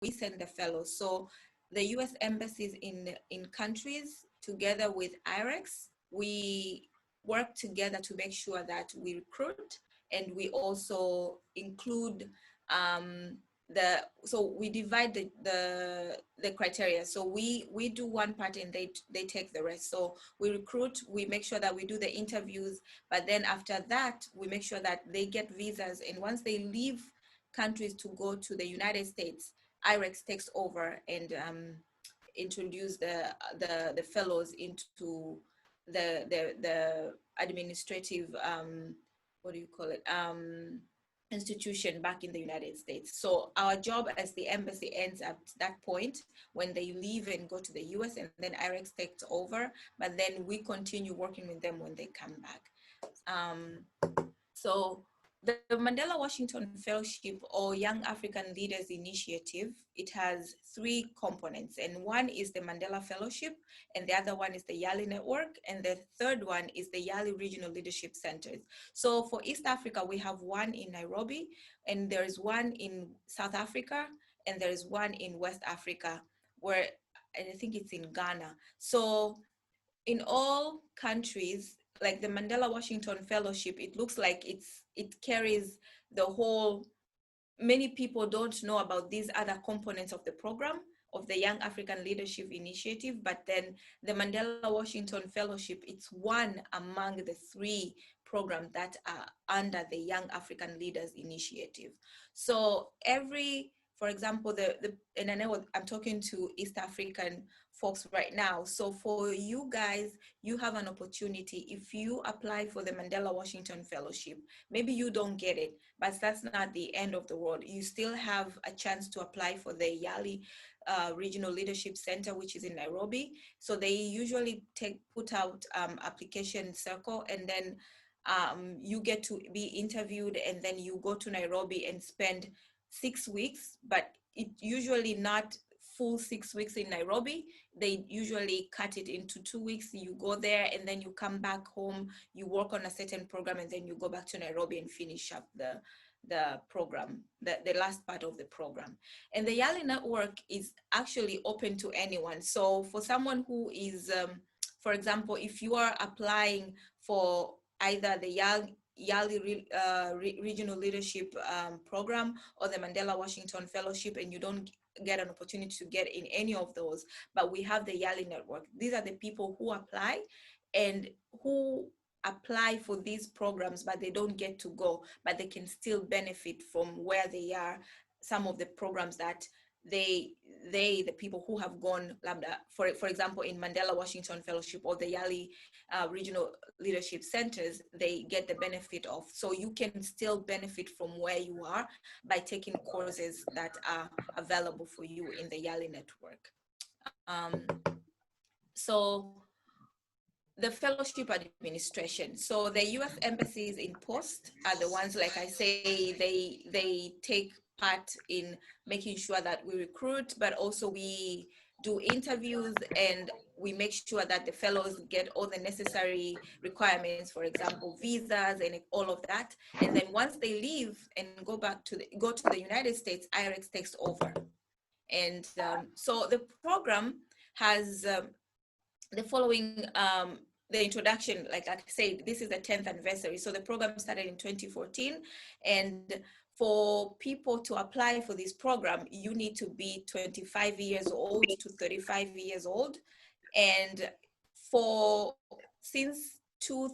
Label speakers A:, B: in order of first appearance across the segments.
A: we send the fellows. So the US embassies in countries, together with IREX, we work together to make sure that we recruit, and we also include so we divide the criteria. So we do one part and they take the rest. So we recruit, we make sure that we do the interviews, but then after that we make sure that they get visas, and once they leave countries to go to the United States, IREX takes over and introduce the fellows into the administrative what do you call it, institution back in the United States. So our job as the embassy ends at that point when they leave and go to the US, and then IREX takes over, but then we continue working with them when they come back. So the Mandela Washington Fellowship, or Young African Leaders Initiative, it has 3 components, and one is the Mandela Fellowship, and the other one is the Yali Network, and the third one is the Yali Regional Leadership Centers. So for East Africa, we have one in Nairobi, and there is one in South Africa, and there is one in West Africa, where, and I think it's in Ghana. So in all countries, like the Mandela Washington Fellowship, it looks like it carries the whole. Many people don't know about these other components of the program of the Young African Leadership Initiative, but then the Mandela Washington Fellowship, it's one among the 3 programs that are under the Young African Leaders Initiative. So for example, and I know I'm talking to East African folks right now. So for you guys, you have an opportunity. If you apply for the Mandela Washington Fellowship, maybe you don't get it, but that's not the end of the world. You still have a chance to apply for the Yali Regional Leadership Center, which is in Nairobi. So they usually put out application circle, and then you get to be interviewed, and then you go to Nairobi and spend 6 weeks, but it usually not full 6 weeks in Nairobi. They usually cut it into 2 weeks. You go there and then you come back home, you work on a certain program, and then you go back to Nairobi and finish up the program, the last part of the program. And the Yali Network is actually open to anyone. So for someone who is, for example, if you are applying for either the Yali Regional Leadership Program or the Mandela Washington Fellowship, and you don't get an opportunity to get in any of those, but we have the Yali Network. These are the people who apply and who apply for these programs, but they don't get to go, but they can still benefit from where they are. Some of the programs that the people who have gone Lambda, for example, in Mandela Washington Fellowship or the Yali Regional Leadership Centers, they get the benefit of. So you can still benefit from where you are by taking courses that are available for you in the Yali Network. So the fellowship administration. So the US embassies in post are the ones, like I say, they take part in making sure that we recruit, but also we do interviews and we make sure that the fellows get all the necessary requirements, for example, visas and all of that. And then once they leave and go to the United States, IREX takes over. And so the program has the following, the introduction, like I said, this is the 10th anniversary. So the program started in 2014, and for people to apply for this program, you need to be 25 years old to 35 years old. And since 2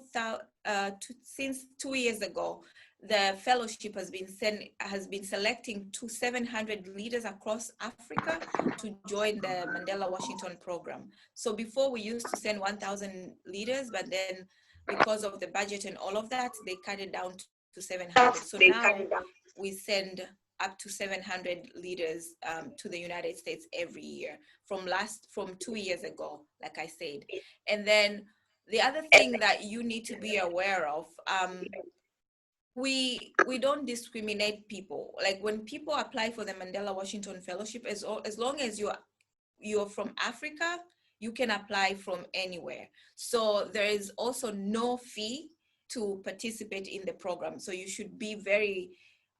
A: years ago, the fellowship has been selecting 700 leaders across Africa to join the Mandela Washington program. So before we used to send 1,000 leaders, but then because of the budget and all of that, they cut it down to 700. So now we send up to 700 leaders to the United States every year from 2 years ago, like I said. And then the other thing that you need to be aware of, we don't discriminate people. Like when people apply for the Mandela Washington Fellowship, as long as you're from Africa, you can apply from anywhere. So there is also no fee to participate in the program. So you should be very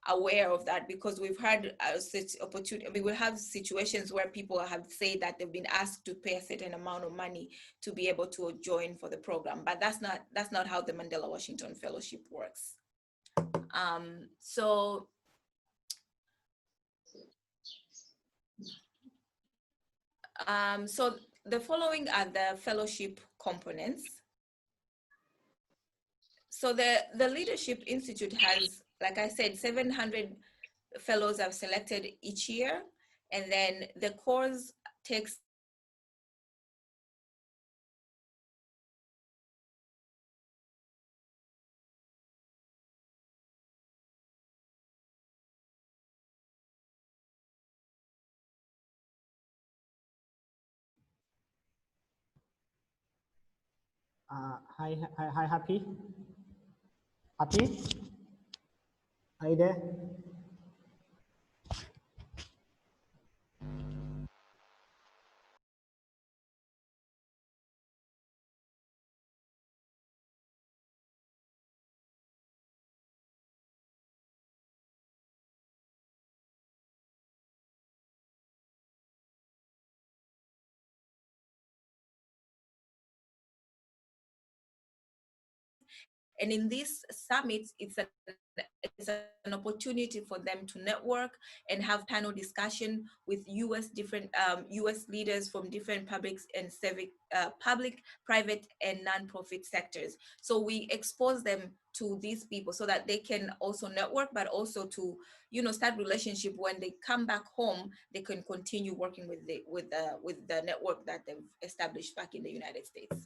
A: aware of that, because we've had such opportunity. I mean, we have situations where people have said that they've been asked to pay a certain amount of money to be able to join for the program, but that's not how the Mandela Washington Fellowship works. So the following are the fellowship components. So the Leadership Institute has, like I said, 700 fellows are selected each year, and then the course takes
B: Hi, Happy. Happy, are you there?
A: And in these summits, it's an opportunity for them to network and have panel discussion with U.S. leaders from different public and civic, public, private, and nonprofit sectors. So we expose them to these people so that they can also network, but also to, you know, start relationship. When they come back home, they can continue working with the network that they've established back in the United States.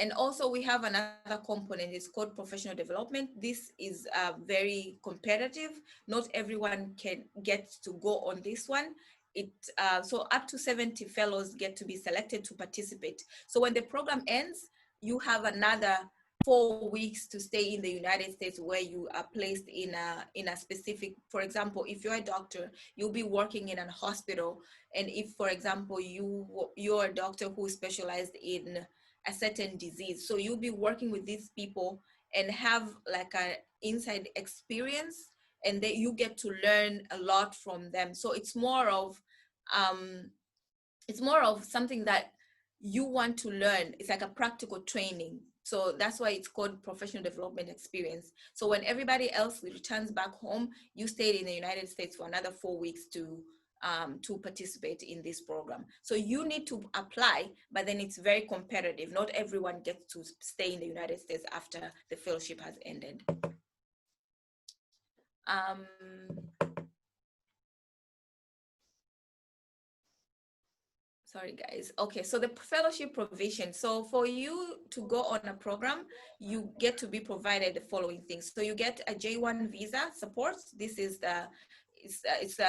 A: And also we have another component, it's called professional development. This is very competitive. Not everyone can get to go on this one. So up to 70 fellows get to be selected to participate. So when the program ends, you have another 4 weeks to stay in the United States, where you are placed in a specific, for example, if you're a doctor, you'll be working in a hospital. And if, for example, you're a doctor who specialized in a certain disease, so you'll be working with these people and have like an inside experience, and then you get to learn a lot from them. So um, it's more of something that you want to learn. It's like a practical training. So that's why it's called professional development experience. So when everybody else returns back home, you stayed in the United States for another 4 weeks to participate in this program. So you need to apply, but then it's very competitive. Not everyone gets to stay in the United States after the fellowship has ended. Sorry guys. Okay, so the fellowship provision. So for you to go on a program, you get to be provided the following things. So you get a J1 visa support. This is it's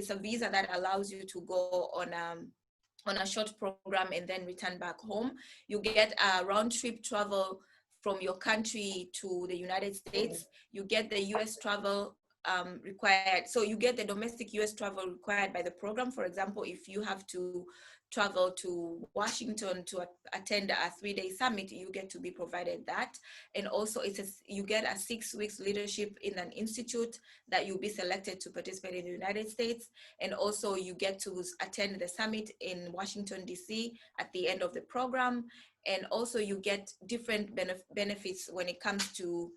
A: a visa that allows you to go on a short program and then return back home. You get a round trip travel from your country to the United States. You get the US travel required. So you get the domestic US travel required by the program. For example, if you have to travel to Washington to attend a 3-day summit, you get to be provided that. And also you get a 6 weeks leadership in an institute that you'll be selected to participate in the United States. And also you get to attend the summit in Washington, DC at the end of the program. And also you get different benefits when it comes to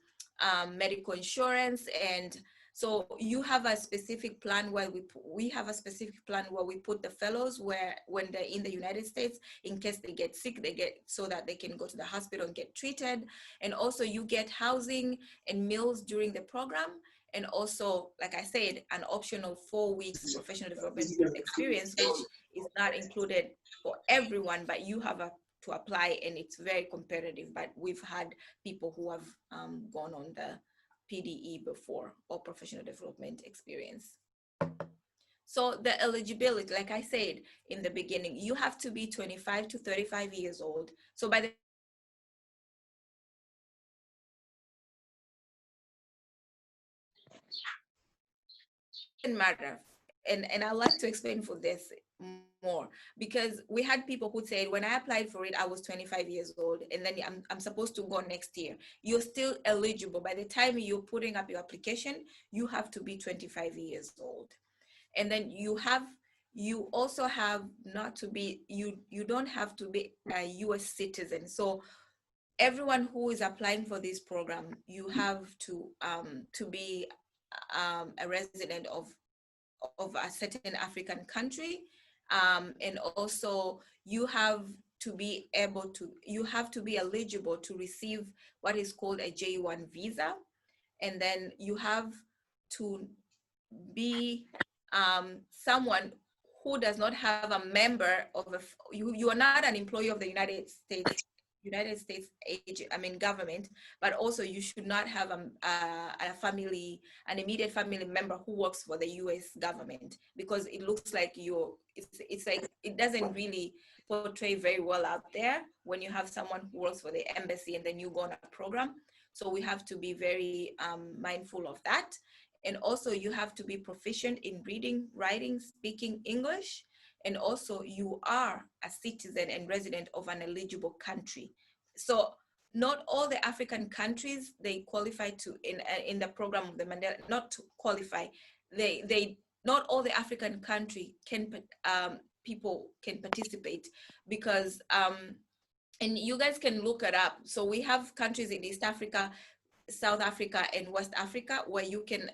A: medical insurance. And so you have a specific plan where we have a specific plan where we put the fellows where when they're in the United States, in case they get sick, they get so that they can go to the hospital and get treated. And also you get housing and meals during the program. And also, like I said, an optional 4 weeks professional development experience, which is not included for everyone, but you have to apply, and it's very competitive. But we've had people who have gone on the PDE before, or professional development experience. So the eligibility, like I said in the beginning, you have to be 25 to 35 years old. So by the doesn't matter. and I'd like to explain for this more, because we had people who said, when I applied for it, I was 25 years old, and then I'm supposed to go next year. You're still eligible. By the time you're putting up your application, you have to be 25 years old. And then you also have not to be, you don't have to be a US citizen. So everyone who is applying for this program, you have to be a resident of a certain African country, and also you have to be eligible to receive what is called a J1 visa, and then you have to be someone who does not have a member of you are not an employee of the United States government, but also you should not have an immediate family member who works for the US government, because it looks like it's like it doesn't really portray very well out there when you have someone who works for the embassy and then you go on a program. So we have to be very mindful of that. And also you have to be proficient in reading, writing, speaking English. And also you are a citizen and resident of an eligible country. So not all the African countries, they qualify to in the program of the Mandela, not to qualify, they not all the African country can people can participate, because and you guys can look it up. So we have countries in East Africa, South Africa, and West Africa where you can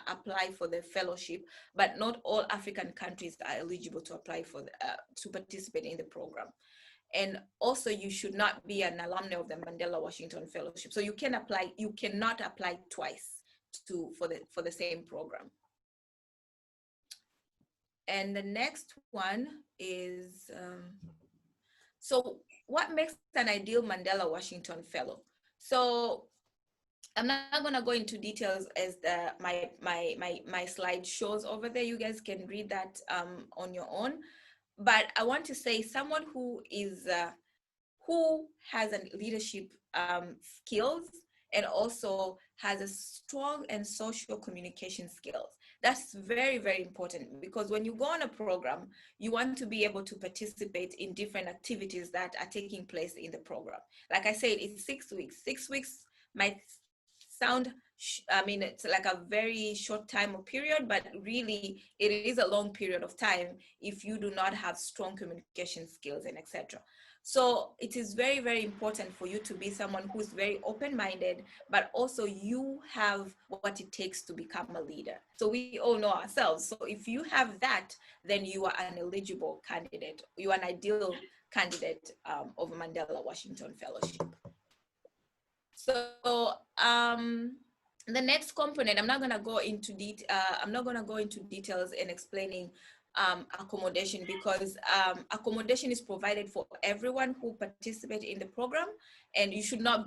A: apply for the fellowship, but not all African countries are eligible to apply for to participate in the program. And also you should not be an alumni of the Mandela Washington Fellowship. So you cannot apply twice for the same program. And the next one is so what makes an ideal Mandela Washington Fellow? So I'm not going to go into details as my slide shows over there. You guys can read that on your own. But I want to say someone who has a leadership skills, and also has a strong and social communication skills. That's very, very important, because when you go on a program, you want to be able to participate in different activities that are taking place in the program. Like I said, it's 6 weeks. 6 weeks might sound, it's like a very short time or period, but really it is a long period of time if you do not have strong communication skills and etc. So it is very, very important for you to be someone who is very open-minded, but also you have what it takes to become a leader. So we all know ourselves. So if you have that, then you are an eligible candidate. You are an ideal candidate of a Mandela Washington Fellowship. So the next component, I'm not going to go into details in explaining accommodation, because accommodation is provided for everyone who participates in the program, and you should not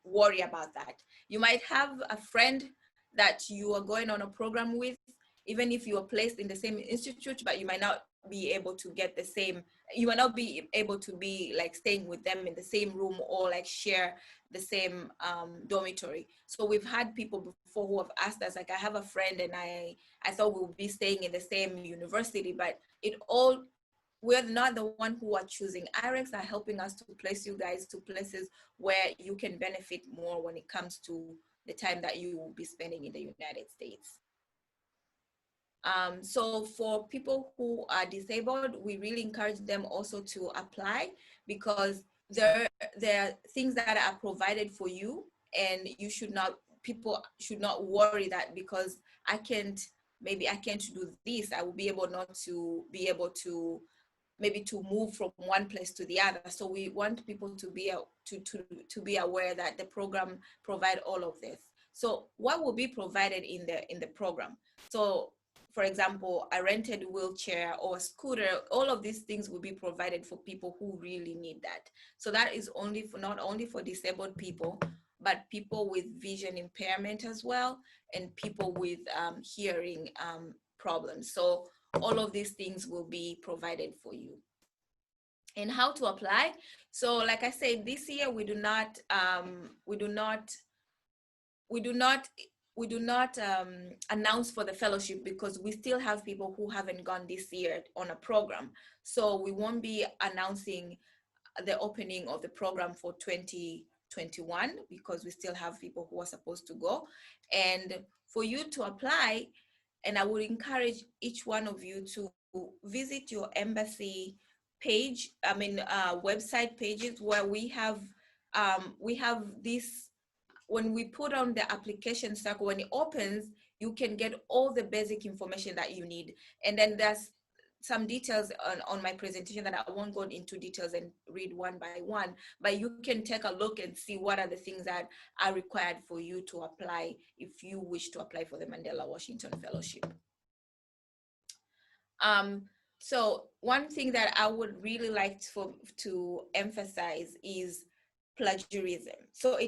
A: worry about that. You might have a friend that you are going on a program with, even if you are placed in the same institute, but you might not be able to get the same, you might not be able to be like staying with them in the same room or like share the same dormitory. So we've had people before who have asked us, like, I have a friend and I thought we would be staying in the same university, but we're not the one who are choosing. IREX are helping us to place you guys to places where you can benefit more when it comes to the time that you will be spending in the United States. So for people who are disabled, we really encourage them also to apply, because there are things that are provided for you, and people should not worry that because maybe I can't do this, I will be able not to be able to maybe to move from one place to the other. So we want people to be aware that the program provide all of this. So what will be provided in the program? So for example, a rented wheelchair or a scooter, all of these things will be provided for people who really need that. So that is not only for disabled people, but people with vision impairment as well, and people with hearing problems. So all of these things will be provided for you. And how to apply? So like I said, this year we do not announce for the fellowship because we still have people who haven't gone this year on a program. So we won't be announcing the opening of the program for 2021 because we still have people who are supposed to go. And for you to apply, and I would encourage each one of you to visit your embassy page, website pages where we have this. When we put on the application circle, when it opens, you can get all the basic information that you need. And then there's some details on my presentation that I won't go into details and read one by one, but you can take a look and see what are the things that are required for you to apply if you wish to apply for the Mandela Washington Fellowship. So one thing that I would really like to emphasize is plagiarism. So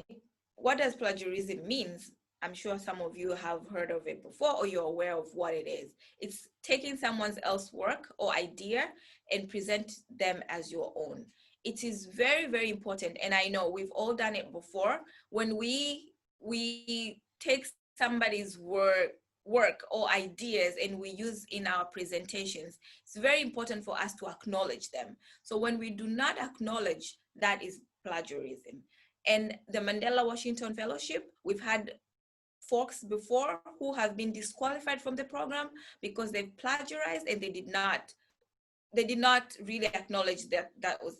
A: what does plagiarism means? I'm sure some of you have heard of it before or you're aware of what it is. It's taking someone else's work or idea and present them as your own. It is very, very important. And I know we've all done it before. When we take somebody's work or ideas and we use in our presentations, it's very important for us to acknowledge them. So when we do not acknowledge, that is plagiarism. And the Mandela Washington Fellowship, we've had folks before who have been disqualified from the program because they've plagiarized and they did not really acknowledge that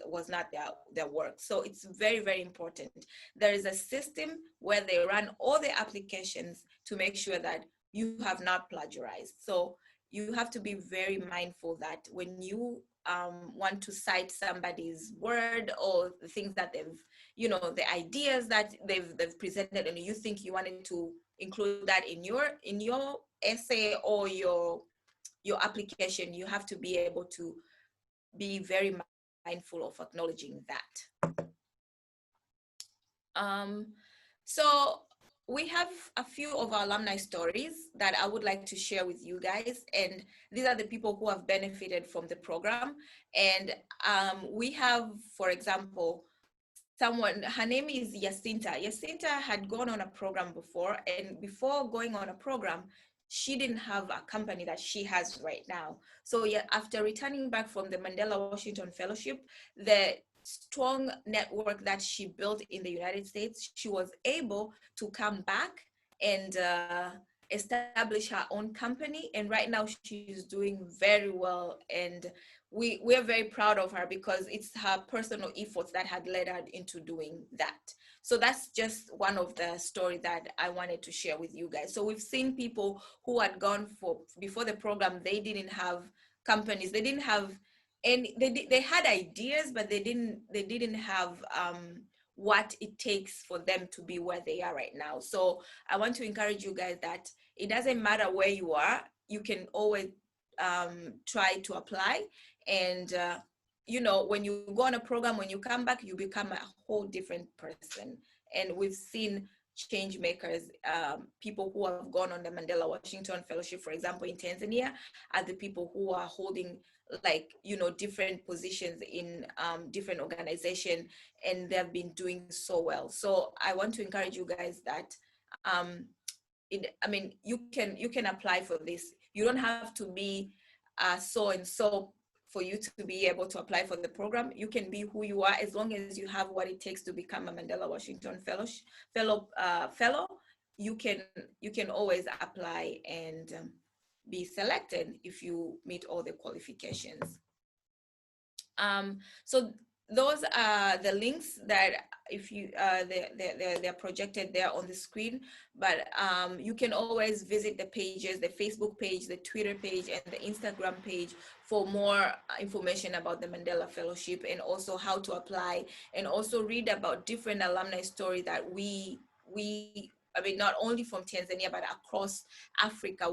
A: was not their work. So it's very, very important. There is a system where they run all the applications to make sure that you have not plagiarized. So you have to be very mindful that when you want to cite somebody's word or the things that they've, the ideas that they've presented, and you think you wanted to include that in your essay or your application, you have to be able to be very mindful of acknowledging that. So we have a few of our alumni stories that I would like to share with you guys. And these are the people who have benefited from the program. And we have, for example, someone, her name is Jacinta. Jacinta had gone on a program before, and before going on a program, she didn't have a company that she has right now. So yeah, after returning back from the Mandela Washington Fellowship, the strong network that she built in the United States, she was able to come back and establish her own company. And right now she's doing very well. And we're very proud of her because it's her personal efforts that had led her into doing that. So that's just one of the stories that I wanted to share with you guys. So we've seen people who had gone before the program, they didn't have companies, they didn't have any, they had ideas, but they didn't have what it takes for them to be where they are right now. So I want to encourage you guys that it doesn't matter where you are, you can always try to apply. And when you go on a program, when you come back, you become a whole different person. And we've seen change makers, people who have gone on the Mandela Washington Fellowship, for example, in Tanzania, are the people who are holding different positions in different organizations, and they've been doing so well. So I want to encourage you guys that you can apply for this. You don't have to be so and so for you to be able to apply for the program. You can be who you are as long as you have what it takes to become a Mandela Washington fellow. You can always apply and be selected if you meet all the qualifications. So those are the links that if you they're projected there on the screen, but you can always visit the pages, the Facebook page, the Twitter page, and the Instagram page for more information about the Mandela Fellowship, and also how to apply, and also read about different alumni stories that we not only from Tanzania but across Africa.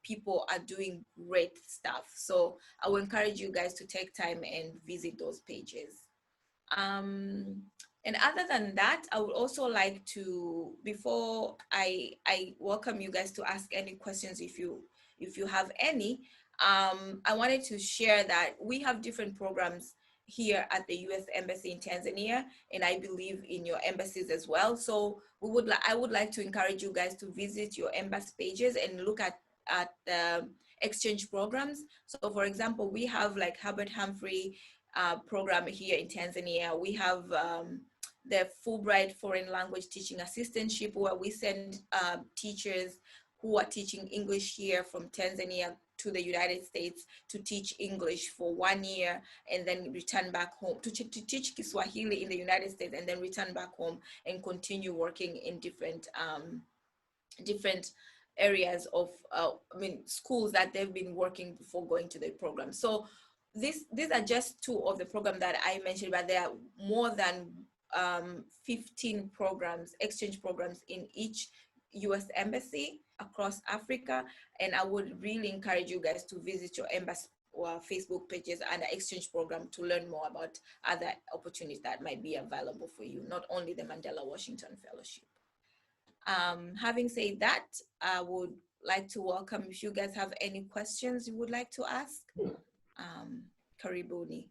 A: People are doing great stuff. So I will encourage you guys to take time and visit those pages. And other than that, I would also like to, before I welcome you guys to ask any questions if you have any, I wanted to share that we have different programs here at the U.S. Embassy in Tanzania, and I believe in your embassies as well. So I would like to encourage you guys to visit your embassy pages and look at the exchange programs. So for example, we have like Herbert Humphrey program here in Tanzania. We have the Fulbright Foreign Language Teaching Assistantship, where we send teachers who are teaching English here from Tanzania to the United States to teach English for 1 year and then return back home to teach Kiswahili in the United States and then return back home and continue working in different areas of schools that they've been working before going to the program. So these are just two of the programs that I mentioned, but there are more than 15 programs, exchange programs in each US embassy across Africa. And I would really encourage you guys to visit your embassy or Facebook pages and the exchange program to learn more about other opportunities that might be available for you, not only the Mandela Washington Fellowship. Having said that, I would like to welcome, if you guys have any questions you would like to ask, Karibuni.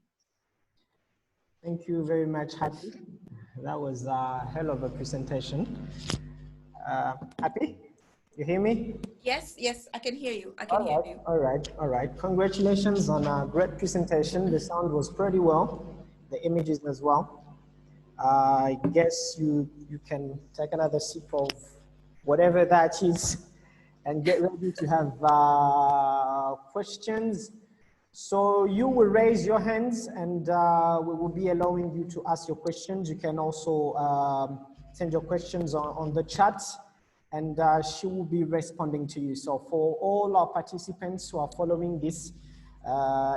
B: Thank you very much, Happy. That was a hell of a presentation. Happy, you hear me?
A: Yes, I can hear you. I can hear you.
B: All right. Congratulations on a great presentation. The sound was pretty well, the images as well. I guess you can take another sip of whatever that is and get ready to have questions. So you will raise your hands and we will be allowing you to ask your questions. You can also send your questions on the chat and she will be responding to you. So for all our participants who are following this,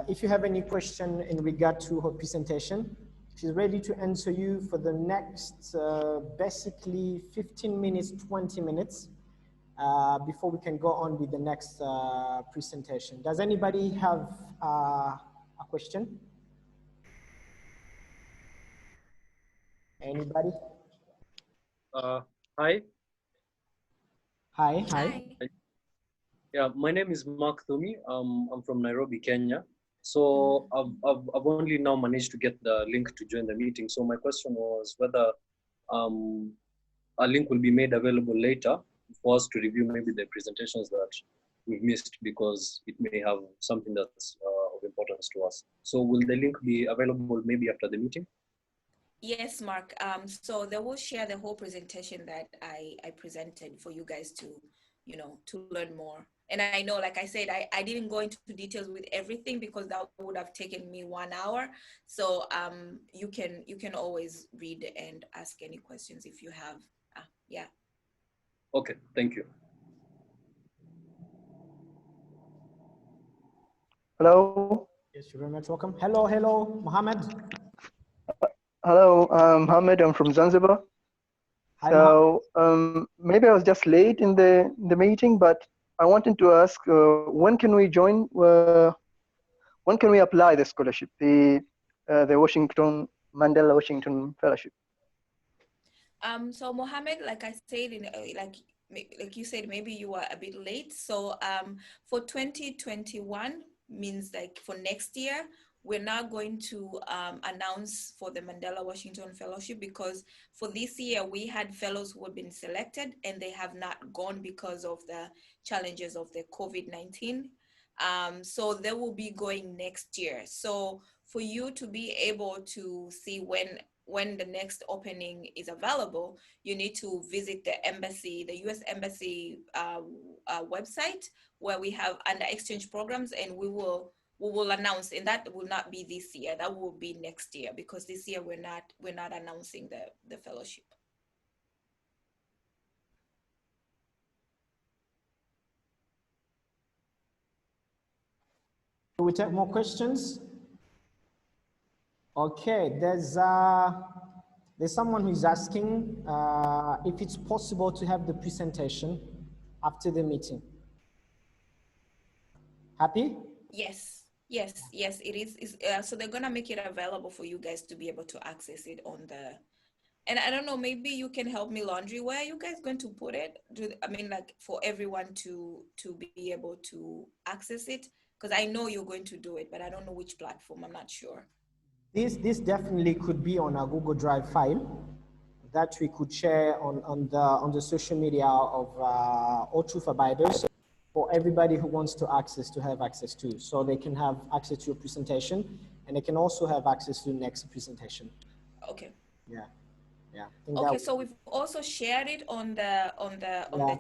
B: if you have any question in regard to her presentation, she's ready to answer you for the next basically 15 minutes, 20 minutes before we can go on with the next presentation. Does anybody have a question? Anybody?
C: Hi.
B: Hi.
C: Yeah, my name is Mark Thumi. I'm from Nairobi, Kenya. So I've only now managed to get the link to join the meeting. So my question was whether a link will be made available later for us to review maybe the presentations that we've missed, because it may have something that's of importance to us. So will the link be available maybe after the meeting?
A: Yes, Mark. So they will share the whole presentation that I presented for you guys to, to learn more. And I know, like I said, I didn't go into details with everything because that would have taken me 1 hour. So you can always read and ask any questions if you have. Yeah.
C: Okay, thank you.
D: Hello.
B: Yes, you're very much welcome. Hello, Mohammed.
D: Hello, Mohammed. I'm from Zanzibar.
B: Hi,
D: so maybe I was just late in the meeting, but I wanted to ask, when can we join? When can we apply the scholarship, the Mandela Washington Fellowship?
A: So Mohammed, like I said, like you said, maybe you are a bit late. So for 2021 means like for next year, we're now going to announce for the Mandela Washington Fellowship, because for this year we had fellows who have been selected and they have not gone because of the challenges of the COVID-19. So they will be going next year. So for you to be able to see when the next opening is available, you need to visit the embassy, the US Embassy website, where we have under exchange programs, and we will announce, and that will not be this year, that will be next year, because this year we're not announcing the fellowship.
B: Do we take more questions? Okay, there's someone who's asking if it's possible to have the presentation after the meeting. Happy?
A: Yes, it is. So they're gonna make it available for you guys to be able to access it on the, and I don't know, maybe you can help me, Laundry, where are you guys going to put it? Like for everyone to be able to access it? Because I know you're going to do it, but I don't know which platform, I'm not sure.
B: This definitely could be on a Google Drive file that we could share on the social media of all truth abiders for everybody who wants to have access to. So they can have access to your presentation, and they can also have access to the next presentation.
A: Okay.
B: Yeah, yeah. I think
A: Okay,
B: that
A: so we've also shared it on the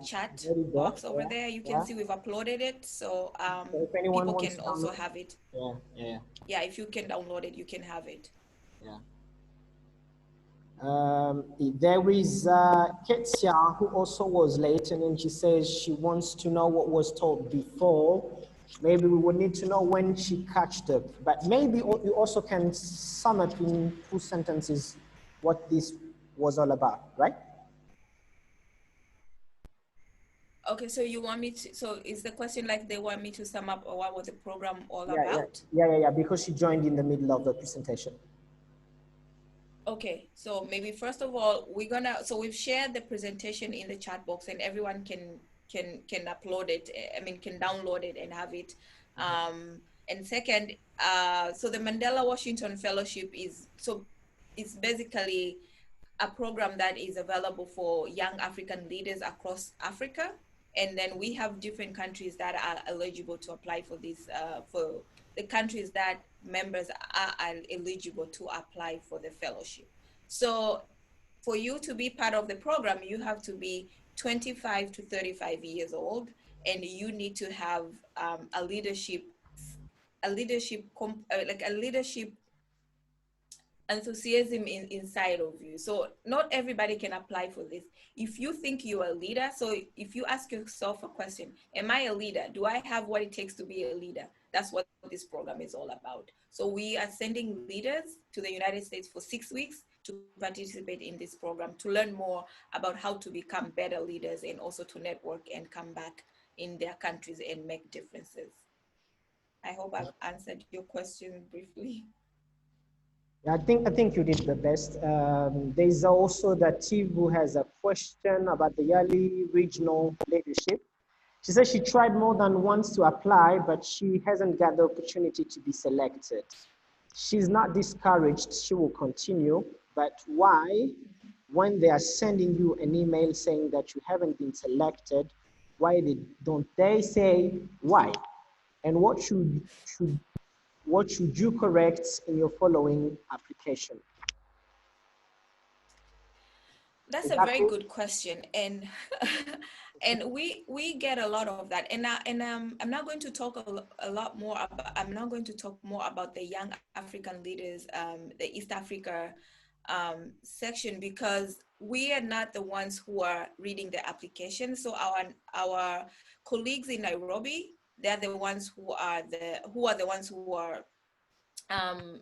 A: chat
B: there you go.
A: box over there. You can
B: Yeah.
A: see we've uploaded it, so
B: So if anyone
A: people
B: wants
A: can
B: to
A: also
B: download,
A: have it.
B: yeah, yeah,
A: Yeah, if you can download it, you can have it.
B: yeah. There is Ketsia, who also was late, and then she says she wants to know what was told before. Maybe we would need to know when she catched up, but maybe you also can sum up in 2 sentences what this was all about, right?
A: Okay, so you want me to, so is the question like they want me to sum up or what was the program all
B: Yeah, yeah,
A: about?
B: yeah, because she joined in the middle of the presentation.
A: Okay, so maybe first of all, so we've shared the presentation in the chat box and everyone can upload it, can download it and have it. And second, so the Mandela Washington Fellowship it's basically a program that is available for young African leaders across Africa. And then we have different countries that are eligible to apply for this, for the countries that members are eligible to apply for the fellowship. So for you to be part of the program, you have to be 25 to 35 years old, and you need to have a leadership enthusiasm inside of you. So not everybody can apply for this. If you think you're a leader, so if you ask yourself a question, am I a leader? Do I have what it takes to be a leader? That's what this program is all about. So we are sending leaders to the United States for 6 weeks to participate in this program, to learn more about how to become better leaders and also to network and come back in their countries and make differences. I hope I've answered your question briefly.
B: Yeah, I think you did the best. There's also the Tiv who has a question about the yearly regional leadership. She says she tried more than once to apply, but she hasn't got the opportunity to be selected. She's not discouraged, she will continue, but why, when they are sending you an email saying that you haven't been selected, don't they say why? And what should you correct in your following application?
A: That's a very
B: Exactly.
A: good question, and and we get a lot of that. I'm not going to talk a lot more about. I'm not going to talk more about the young African leaders, the East Africa section, because we are not the ones who are reading the application. So our colleagues in Nairobi, they're the ones who are the ones who are um,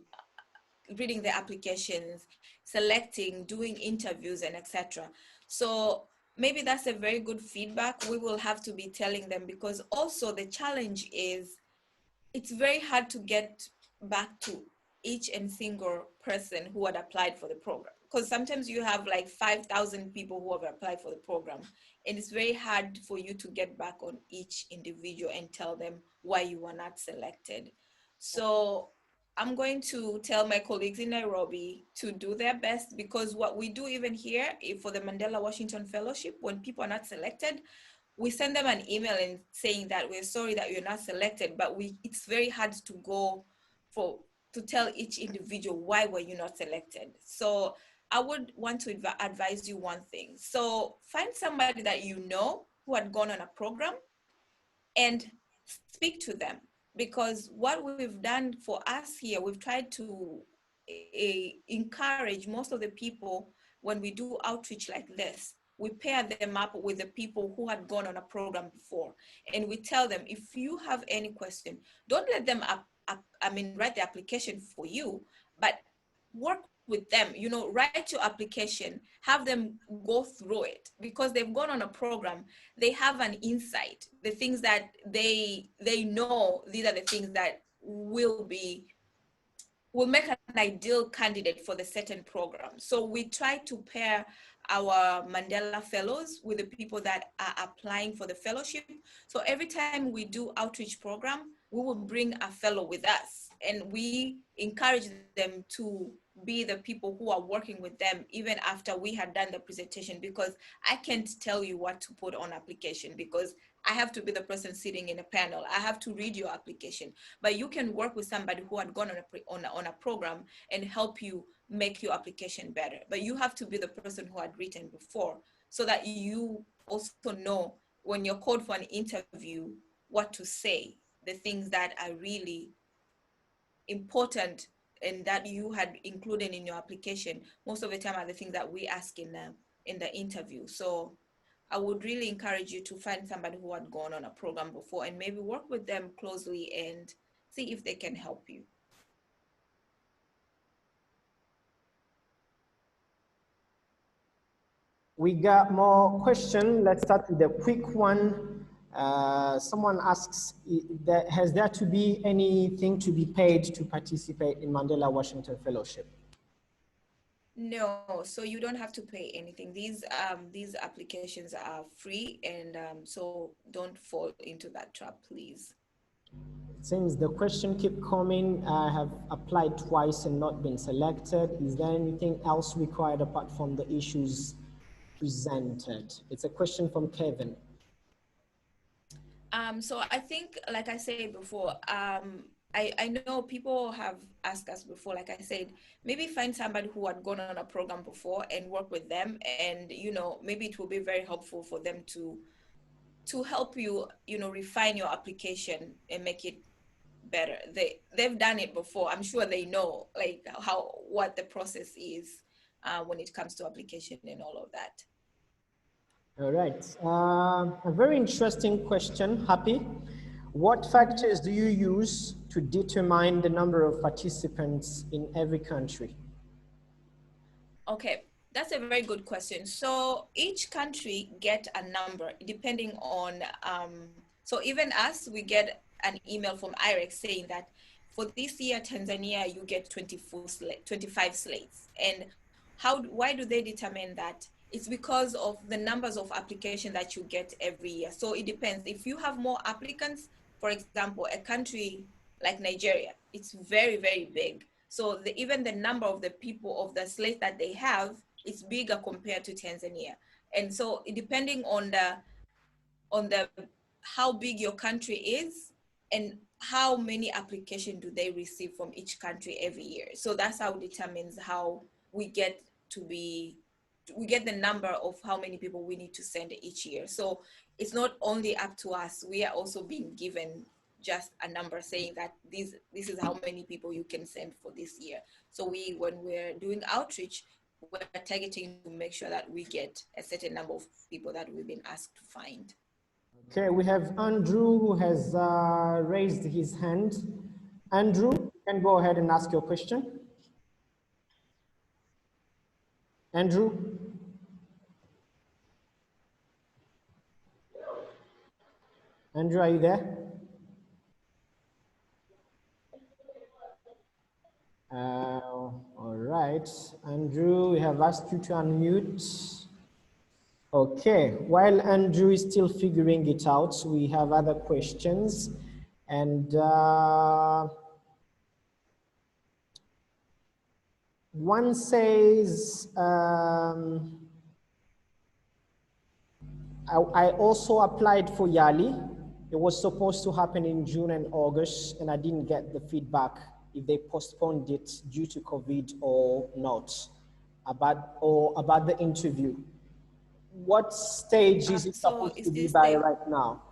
A: reading the applications, selecting, doing interviews, and etc. So maybe that's a very good feedback. We will have to be telling them, because also the challenge is it's very hard to get back to each and single person who had applied for the program, because sometimes you have like 5,000 people who have applied for the program, and it's very hard for you to get back on each individual and tell them why you were not selected. So I'm going to tell my colleagues in Nairobi to do their best, because what we do even here for the Mandela Washington Fellowship, when people are not selected, we send them an email and saying that we're sorry that you're not selected, but it's very hard to go to tell each individual why were you not selected. So I would want to advise you one thing. So find somebody that you know who had gone on a program and speak to them, because what we've done for us here, we've tried to encourage most of the people. When we do outreach like this, we pair them up with the people who had gone on a program before, and we tell them, if you have any question, don't let them write the application for you, but work with them, write your application, have them go through it, because they've gone on a program. They have an insight, the things that they know, these are the things that will make an ideal candidate for the certain program. So we try to pair our Mandela fellows with the people that are applying for the fellowship. So every time we do outreach program, we will bring a fellow with us and we encourage them to be the people who are working with them even after we had done the presentation, because I can't tell you what to put on application because I have to be the person sitting in a panel. I have to read your application, but you can work with somebody who had gone on a program and help you make your application better. But you have to be the person who had written before, so that you also know when you're called for an interview what to say, the things that are really important and that you had included in your application. Most of the time are the things that we ask in the interview. So I would really encourage you to find somebody who had gone on a program before and maybe work with them closely and see if they can help you.
B: We got more questions. Let's start with a quick one. Someone asks, has there to be anything to be paid to participate in Mandela Washington Fellowship?
A: No, so you don't have to pay anything. These applications are free, and so don't fall into that trap, please.
B: Since the question keep coming, I have applied twice and not been selected. Is there anything else required apart from the issues presented? It's a question from Kevin.
A: So I think, like I said before, I know people have asked us before, like I said, maybe find somebody who had gone on a program before and work with them, and maybe it will be very helpful for them to help you, refine your application and make it better. They've done it before. I'm sure they know like what the process is when it comes to application and all of that.
B: All right, a very interesting question, Happy. What factors do you use to determine the number of participants in every country?
A: Okay, that's a very good question. So each country get a number depending on, so even us, we get an email from IREX saying that for this year, Tanzania, you get 25 slates. And why do they determine that? It's because of the numbers of applications that you get every year. So it depends. If you have more applicants, for example, a country like Nigeria, it's very, very big. So even the number of the people of the slates that they have is bigger compared to Tanzania. And so depending on the how big your country is and how many applications do they receive from each country every year. So that's how it determines how we get the number of how many people we need to send each year. So it's not only up to us, we are also being given just a number saying that this is how many people you can send for this year. So when we're doing outreach, we're targeting to make sure that we get a certain number of people that we've been asked to find.
B: Okay, we have Andrew who has raised his hand. Andrew, you can go ahead and ask your question. Andrew? Andrew, are you there? All right, Andrew, we have asked you to unmute. Okay, while Andrew is still figuring it out, we have other questions. And one says, I also applied for YALI. It was supposed to happen in June and August, and I didn't get the feedback if they postponed it due to COVID or not, about the interview. What stage is it supposed to be by right now?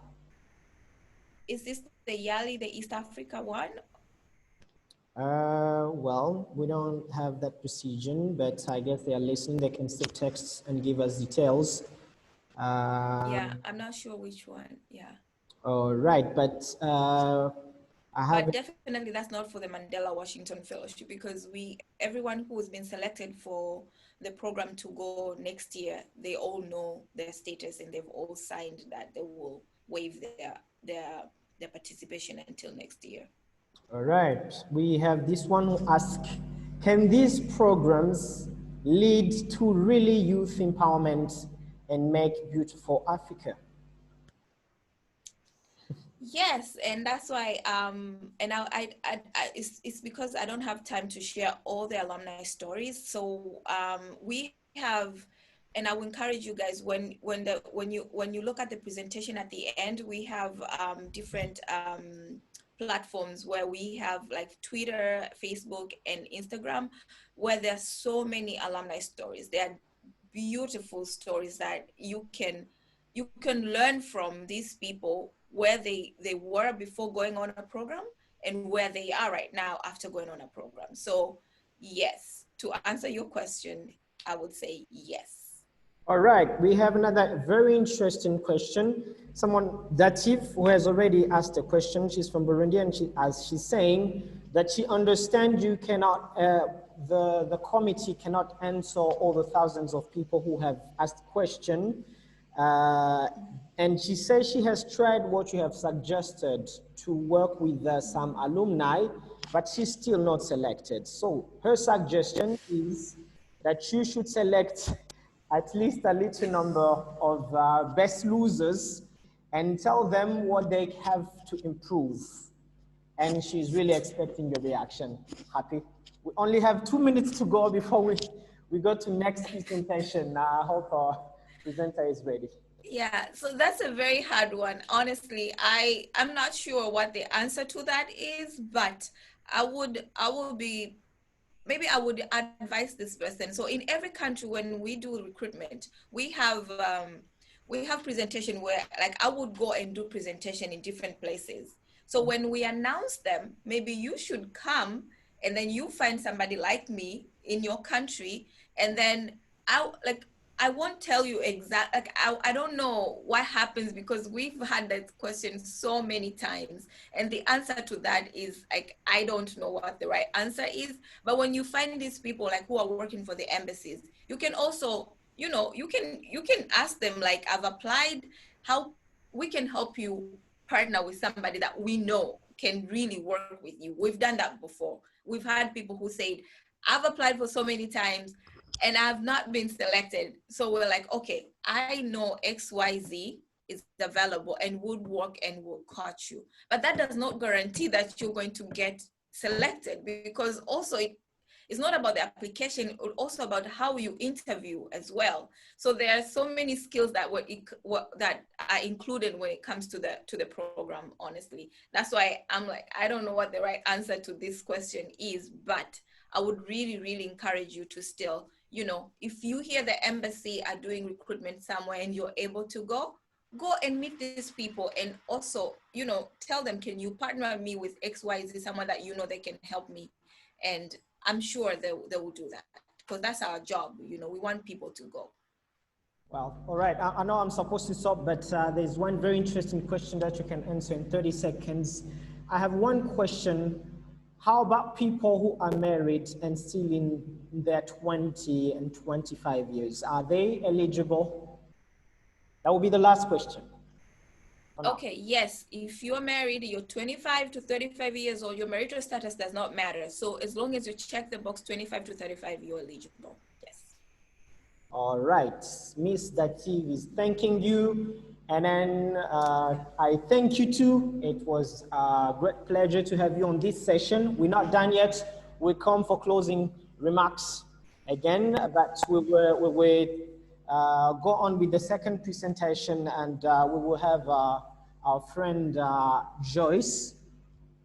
A: Is this the YALI, the East Africa one?
B: Well, we don't have that precision, but I guess they are listening. They can still text and give us details.
A: Yeah, I'm not sure which one. Yeah.
B: All right, but
A: But definitely that's not for the Mandela Washington Fellowship, because everyone who has been selected for the program to go next year, they all know their status and they've all signed that they will waive their participation until next year.
B: All right, we have this one who asks, can these programs lead to really youth empowerment and make beautiful Africa?
A: Yes, and that's why and it's because I don't have time to share all the alumni stories. So we have, and I will encourage you guys when you look at the presentation at the end, we have different platforms where we have like Twitter, Facebook, and Instagram, where there's so many alumni stories. There are beautiful stories that you can learn from these people where they were before going on a program and where they are right now after going on a program. So yes, to answer your question, I would say yes.
B: All right, we have another very interesting question. Someone, Datif, who has already asked a question. She's from Burundi, and she's saying that she understands you cannot, the committee cannot answer all the thousands of people who have asked question. And she says she has tried what you have suggested to work with some alumni, but she's still not selected. So her suggestion is that you should select at least a little number of best losers and tell them what they have to improve. And she's really expecting your reaction. Happy? We only have 2 minutes to go before we go to next presentation. I hope our presenter is ready.
A: Yeah, so that's a very hard one. Honestly, I'm not sure what the answer to that is, but I will be, maybe I would advise this person. So in every country, when we do recruitment, we have presentation where like I would go and do presentation in different places. So when we announce them, maybe you should come and then you find somebody like me in your country, and then I won't tell you exact, like I don't know what happens because we've had that question so many times, and the answer to that is like I don't know what the right answer is. But when you find these people like who are working for the embassies, you can also, you can ask them like, I've applied, how we can help you partner with somebody that we know can really work with you. We've done that before. We've had people who said, I've applied for so many times and I've not been selected. So we're like, okay, I know XYZ is available and would work and will coach you. But that does not guarantee that you're going to get selected, because also it's not about the application, it's also about how you interview as well. So there are so many skills that that are included when it comes to the program, honestly. That's why I'm like, I don't know what the right answer to this question is, but I would really, really encourage you to still, if you hear the embassy are doing recruitment somewhere and you're able to go and meet these people, and also, tell them, can you partner me with XYZ, someone that they can help me. And I'm sure they will do that, because that's our job. We want people to go.
B: Well, all right. I know I'm supposed to stop, but there's one very interesting question that you can answer in 30 seconds. I have one question. How about people who are married and still in their 20 and 25 years? Are they eligible? That will be the last question.
A: Okay, yes. If you're married, you're 25 to 35 years old, your marital status does not matter. So as long as you check the box 25 to 35, you're eligible. Yes.
B: All right. Miss Dativ is thanking you. And then I thank you too. It was a great pleasure to have you on this session. We're not done yet. We come for closing remarks again, but we will go on with the second presentation, and we will have our friend Joyce,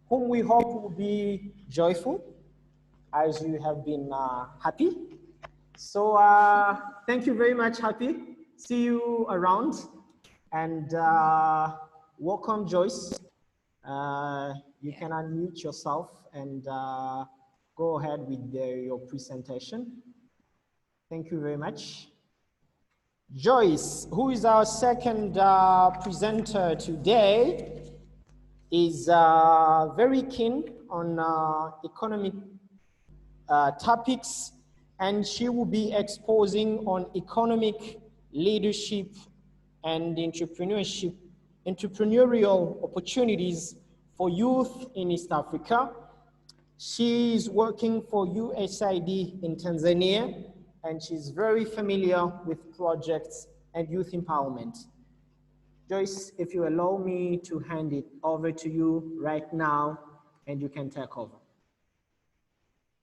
B: whom we hope will be joyful as you have been happy. So thank you very much, Happy. See you around. And welcome, Joyce. You can unmute yourself and go ahead with your presentation. Thank you very much. Joyce, who is our second presenter today, is very keen on economic topics, and she will be exposing on economic leadership and entrepreneurial opportunities for youth in East Africa. She's working for USAID in Tanzania, and she's very familiar with projects and youth empowerment. Joyce, if you allow me to hand it over to you right now, and you can take over.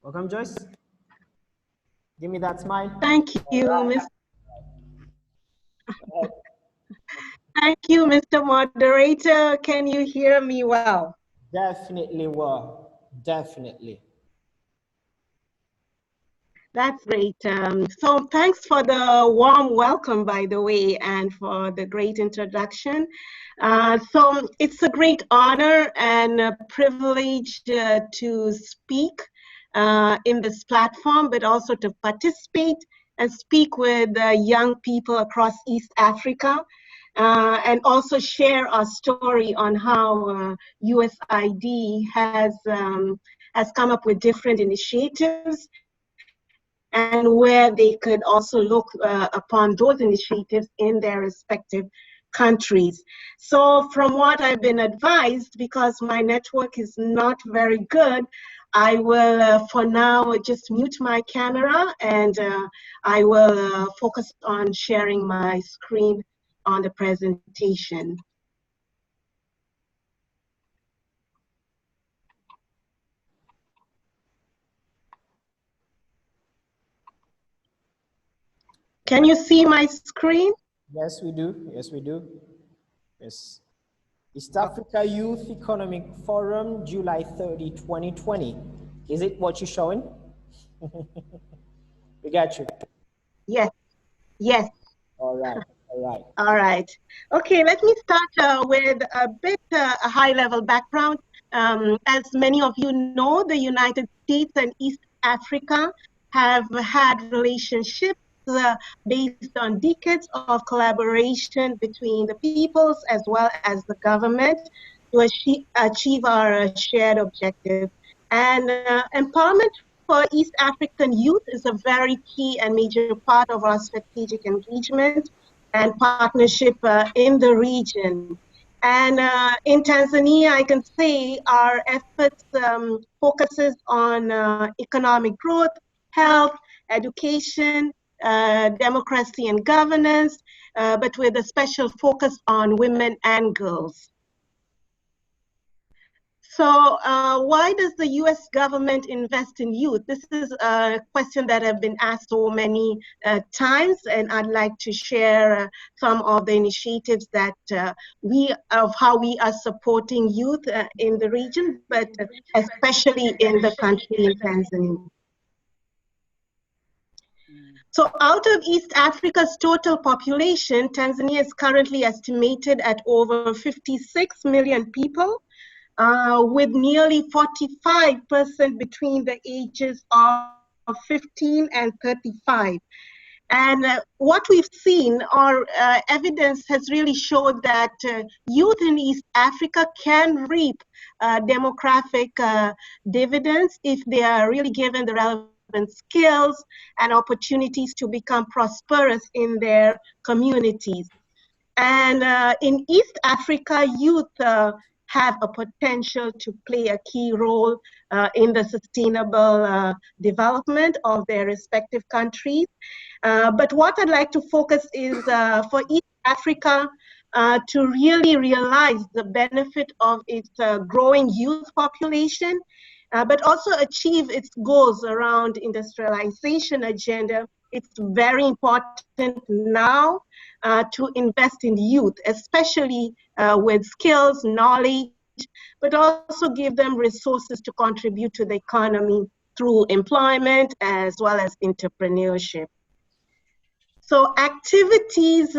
B: Welcome, Joyce. Give me that smile.
E: Thank you, Thank you, Mr. Moderator. Can you hear me well?
B: Definitely were. Definitely.
E: That's great. So thanks for the warm welcome, by the way, and for the great introduction. So it's a great honor and a privilege to speak in this platform, but also to participate and speak with young people across East Africa. And also share our story on how USID has come up with different initiatives and where they could also look upon those initiatives in their respective countries. So from what I've been advised, because my network is not very good, I will for now just mute my camera, and I will focus on sharing my screen on the presentation. Can you see my screen?
B: Yes, we do. Yes, we do. Yes. East Africa Youth Economic Forum, July 30, 2020. Is it what you're showing? We got you.
E: Yes, yes.
B: All right, all right.
E: All right. Okay, let me start with a bit a high-level background. As many of you know, the United States and East Africa have had relationships based on decades of collaboration between the peoples as well as the government to achieve our shared objective. And empowerment for East African youth is a very key and major part of our strategic engagement and partnership in the region. And in Tanzania, I can say our efforts focuses on economic growth, health, education, democracy and governance, but with a special focus on women and girls. So why does the US government invest in youth? This is a question that have been asked so many times, and I'd like to share some of the initiatives that how we are supporting youth in the region, but especially in the country in Tanzania. So out of East Africa's total population, Tanzania is currently estimated at over 56 million people, with nearly 45% between the ages of 15 and 35. And what we've seen, our evidence has really showed that youth in East Africa can reap demographic dividends if they are really given the relevant skills and opportunities to become prosperous in their communities. And in East Africa, youth have a potential to play a key role in the sustainable development of their respective countries. But what I'd like to focus is for East Africa to really realize the benefit of its growing youth population, but also achieve its goals around industrialization agenda. It's very important now to invest in youth, especially with skills, knowledge, but also give them resources to contribute to the economy through employment as well as entrepreneurship. So activities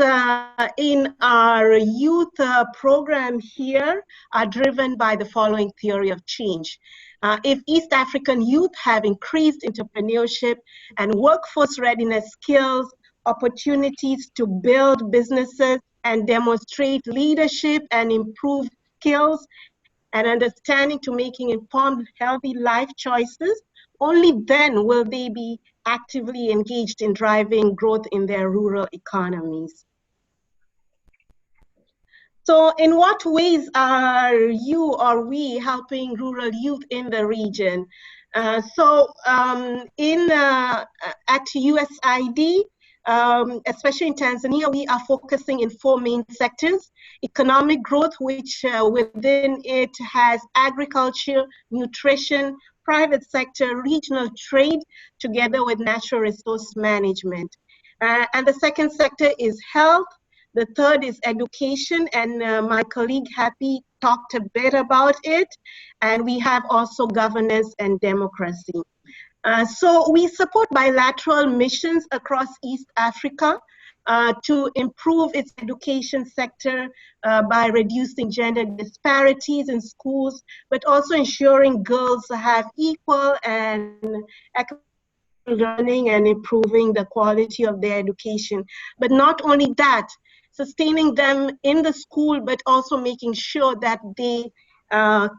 E: in our youth program here are driven by the following theory of change. If East African youth have increased entrepreneurship and workforce readiness skills, opportunities to build businesses and demonstrate leadership and improve skills and understanding to making informed, healthy life choices, only then will they be actively engaged in driving growth in their rural economies. So in what ways are you or we helping rural youth in the region? At USID, especially in Tanzania, we are focusing in 4 main sectors: economic growth, which within it has agriculture, nutrition, private sector, regional trade, together with natural resource management. And the second sector is health. The third is education, and my colleague Happy talked a bit about it. And we have also governance and democracy. So we support bilateral missions across East Africa to improve its education sector by reducing gender disparities in schools, but also ensuring girls have equal and equitable learning and improving the quality of their education. But not only that, sustaining them in the school, but also making sure that they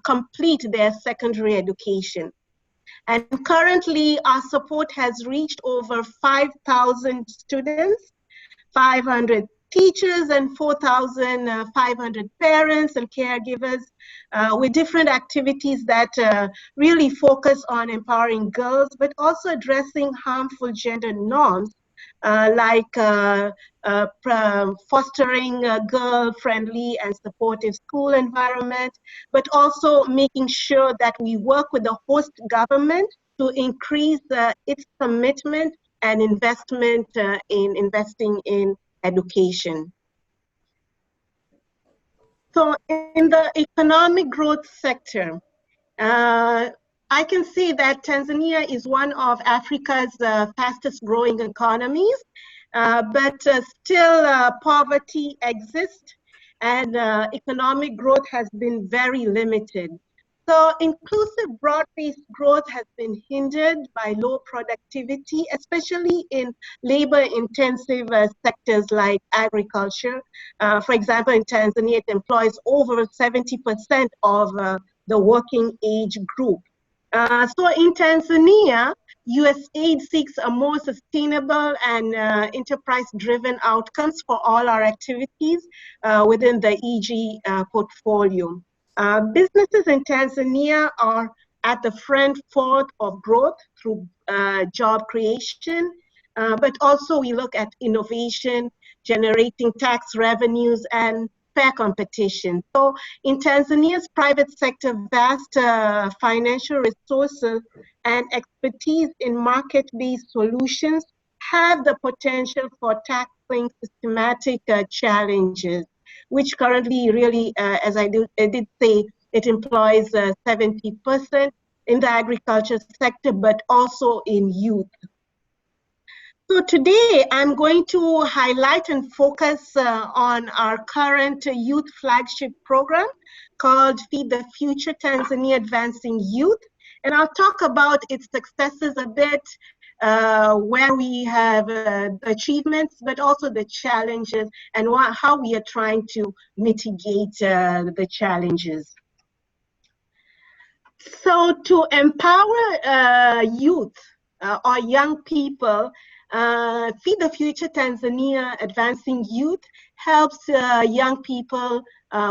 E: complete their secondary education. And currently, our support has reached over 5,000 students, 500 teachers, and 4,500 parents and caregivers with different activities that really focus on empowering girls, but also addressing harmful gender norms like fostering a girl-friendly and supportive school environment, but also making sure that we work with the host government to increase its commitment and investment in investing in education. So in the economic growth sector, I can see that Tanzania is one of Africa's fastest growing economies, but still poverty exists and economic growth has been very limited. So inclusive broad-based growth has been hindered by low productivity, especially in labor-intensive sectors like agriculture. For example, in Tanzania, it employs over 70% of the working age group. So in Tanzania, USAID seeks a more sustainable and enterprise-driven outcomes for all our activities within the EG portfolio. Businesses in Tanzania are at the front forth of growth through job creation, but also we look at innovation, generating tax revenues, and fair competition. So in Tanzania's private sector, vast financial resources and expertise in market-based solutions have the potential for tackling systematic challenges, which currently really, as I did say, it employs 70% in the agriculture sector, but also in youth. So today I'm going to highlight and focus on our current youth flagship program called Feed the Future Tanzania Advancing Youth. And I'll talk about its successes a bit, where we have achievements, but also the challenges and how we are trying to mitigate the challenges. So to empower youth or young people, Feed the Future Tanzania Advancing Youth helps young people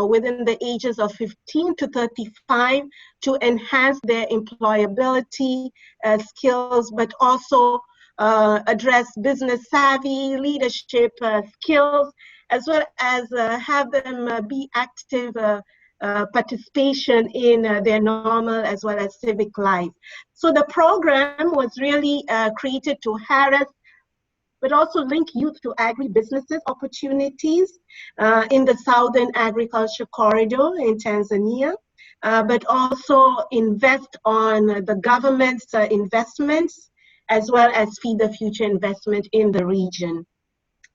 E: within the ages of 15 to 35 to enhance their employability skills, but also address business savvy, leadership skills, as well as have them be active participation in their normal as well as civic life. So the program was really created to harass but also link youth to agribusinesses opportunities in the Southern Agriculture Corridor in Tanzania, but also invest on the government's investments, as well as Feed the Future investment in the region.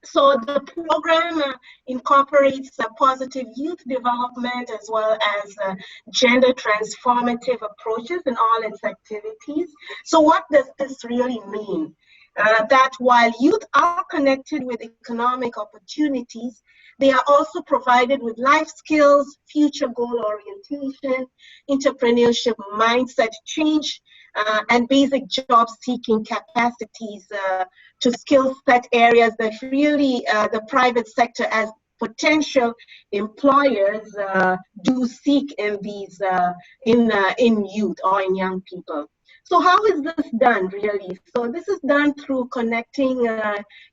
E: So the program incorporates positive youth development as well as gender transformative approaches in all its activities. So what does this really mean? That while youth are connected with economic opportunities, they are also provided with life skills, future goal orientation, entrepreneurship mindset change, and basic job seeking capacities to skill set areas that really the private sector, as potential employers do seek in these in youth or in young people. So how is this done really? So this is done through connecting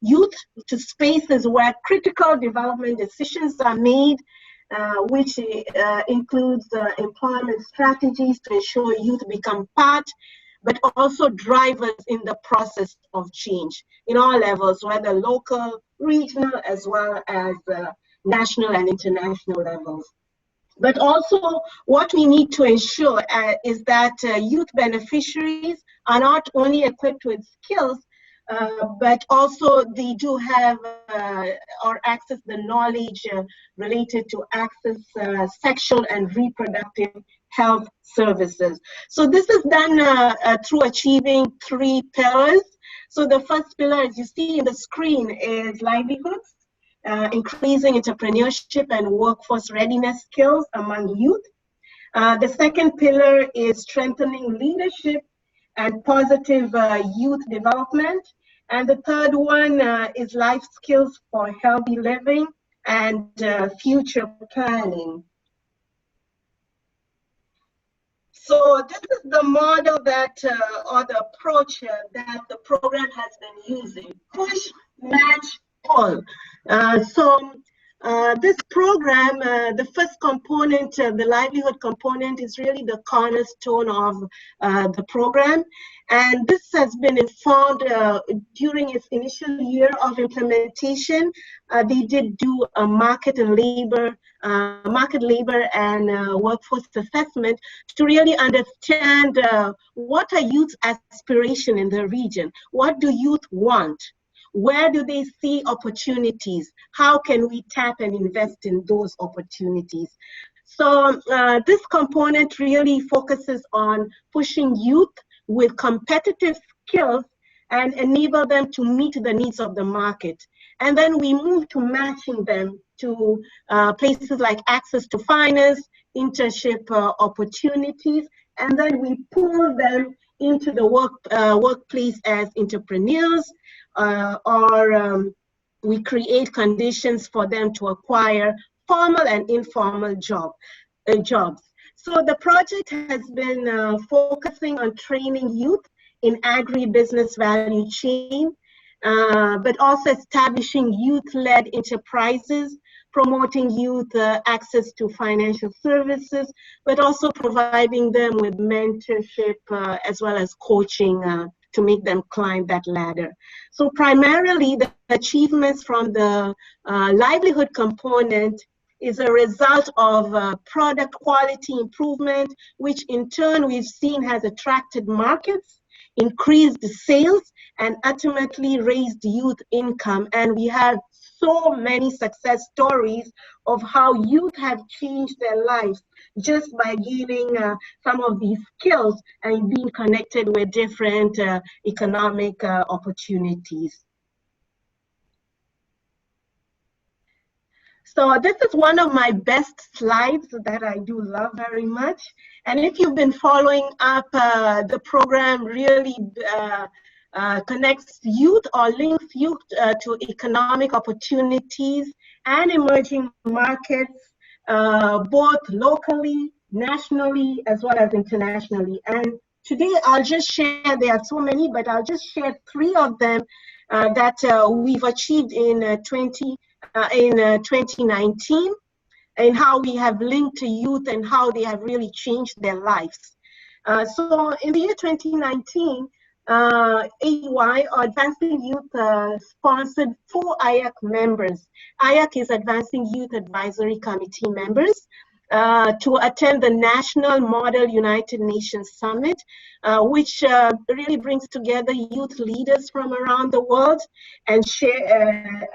E: youth to spaces where critical development decisions are made, which includes employment strategies to ensure youth become part, but also drivers in the process of change in all levels, whether local, regional, as well as national and international levels. But also what we need to ensure is that youth beneficiaries are not only equipped with skills, but also they do have or access the knowledge related to access sexual and reproductive health services. So this is done through achieving 3 pillars. So the first pillar, as you see in the screen, is livelihoods. Increasing entrepreneurship and workforce readiness skills among youth. The second pillar is strengthening leadership and positive youth development. And the third one is life skills for healthy living and future planning. So this is the model that, or the approach that the program has been using: push, match, pull. This program, the first component, the livelihood component, is really the cornerstone of the program. And this has been informed during its initial year of implementation. They did do a market labor and workforce assessment to really understand what are youth aspiration in the region. What do youth want? Where do they see opportunities? How can we tap and invest in those opportunities? So this component really focuses on pushing youth with competitive skills and enable them to meet the needs of the market. And then we move to matching them to places like access to finance, internship opportunities, and then we pull them into the workplace as entrepreneurs, or we create conditions for them to acquire formal and informal jobs. So the project has been focusing on training youth in agribusiness value chain, but also establishing youth-led enterprises, promoting youth access to financial services, but also providing them with mentorship as well as coaching to make them climb that ladder. So primarily the achievements from the livelihood component is a result of product quality improvement, which in turn we've seen has attracted markets, increased sales, and ultimately raised youth income. And we have so many success stories of how youth have changed their lives just by gaining some of these skills and being connected with different economic opportunities. So this is one of my best slides that I do love very much. And if you've been following up, the program really connects youth or links youth to economic opportunities and emerging markets, both locally, nationally, as well as internationally. And today I'll just share, there are so many, but I'll just share 3 of them that we've achieved in 2019, and how we have linked to youth and how they have really changed their lives. So in the year 2019, AY, or Advancing Youth, sponsored 4 IAC members. IAC is Advancing Youth Advisory Committee members, to attend the National Model United Nations Summit, which really brings together youth leaders from around the world and share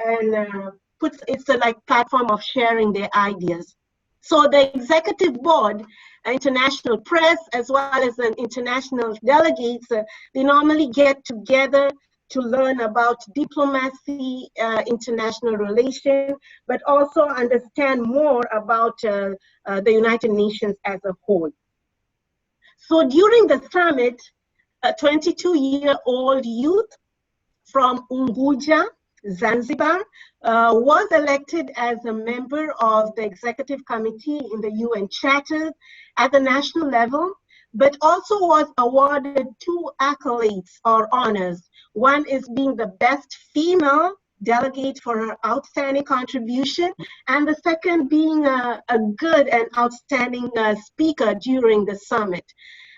E: it's a like platform of sharing their ideas. So the executive board, international press, as well as an international delegates, they normally get together to learn about diplomacy, international relations, but also understand more about the United Nations as a whole. So during the summit, a 22-year-old youth from Unguja Zanzibar, was elected as a member of the executive committee in the UN Charter at the national level, but also was awarded 2 accolades or honors. One is being the best female delegate for her outstanding contribution, and the second being a good and outstanding speaker during the summit.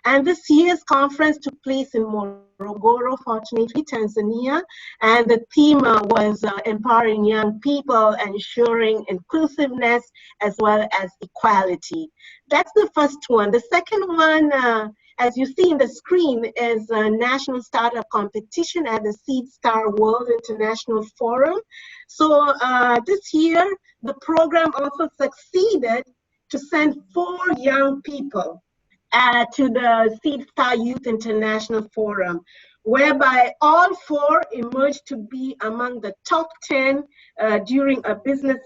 E: And this year's conference took place in Morogoro, fortunately, Tanzania, and the theme was empowering young people, ensuring inclusiveness as well as equality. That's the first one. The second one, as you see in the screen, is a national startup competition at the Seed Star World International Forum. So this year, the program also succeeded to send 4 young people to the Seed Star Youth International Forum, whereby all 4 emerged to be among the top 10 during a business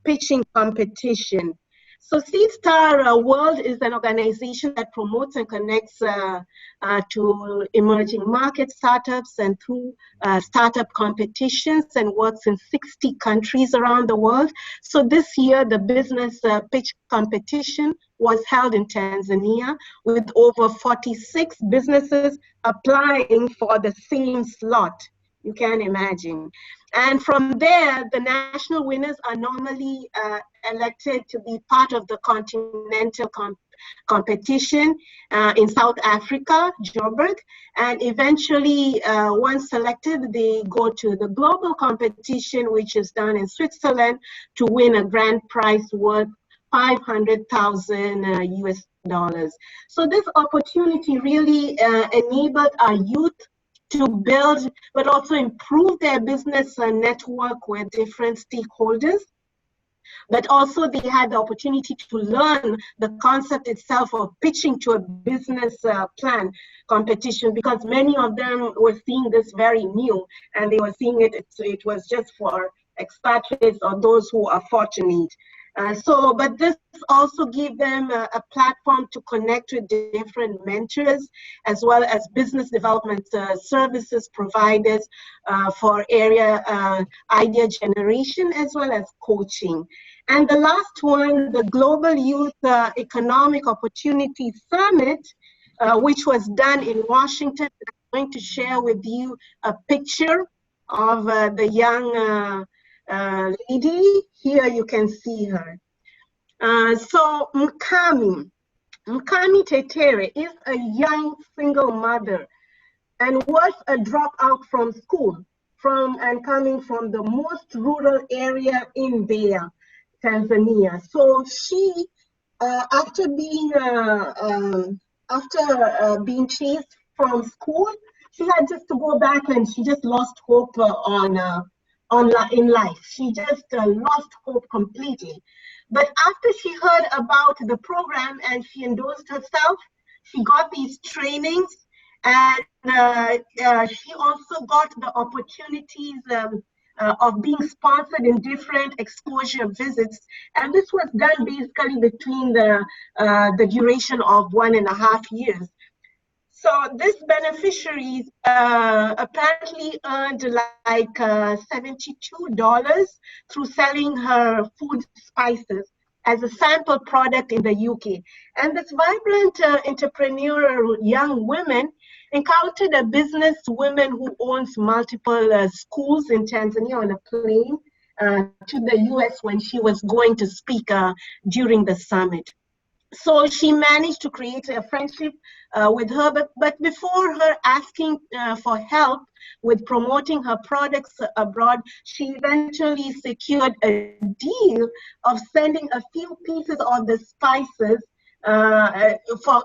E: pitching competition. So Seed Star World is an organization that promotes and connects to emerging market startups and through startup competitions, and works in 60 countries around the world. So this year, the business pitch competition was held in Tanzania with over 46 businesses applying for the same slot. You can imagine. And from there, the national winners are normally elected to be part of the continental competition in South Africa, Joburg. And eventually, once selected, they go to the global competition, which is done in Switzerland, to win a grand prize worth 500,000 US dollars. So this opportunity really enabled our youth to build, but also improve their business network with different stakeholders. But also they had the opportunity to learn the concept itself of pitching to a business plan competition, because many of them were seeing this very new, and they were seeing it was just for expatriates or those who are fortunate. But this also gave them a platform to connect with different mentors, as well as business development services providers for area idea generation, as well as coaching. And the last one, the Global Youth Economic Opportunity Summit, which was done in Washington. I'm going to share with you a picture of the young lady. Here you can see her. So Mkami Tetere is a young single mother and was a dropout from school and coming from the most rural area in Mbeya, Tanzania. So she, after being chased from school, she had just to go back, and she just lost hope in life. She just lost hope completely. But after she heard about the program and she endorsed herself, she got these trainings, and she also got the opportunities of being sponsored in different exposure visits. And this was done basically between the duration of 1.5 years. So these beneficiaries apparently earned like $72 through selling her food spices as a sample product in the UK. And this vibrant entrepreneurial young women encountered a businesswoman who owns multiple schools in Tanzania on a plane to the US when she was going to speak during the summit. So she managed to create a friendship with her, but before her asking for help with promoting her products abroad, she eventually secured a deal of sending a few pieces of the spices for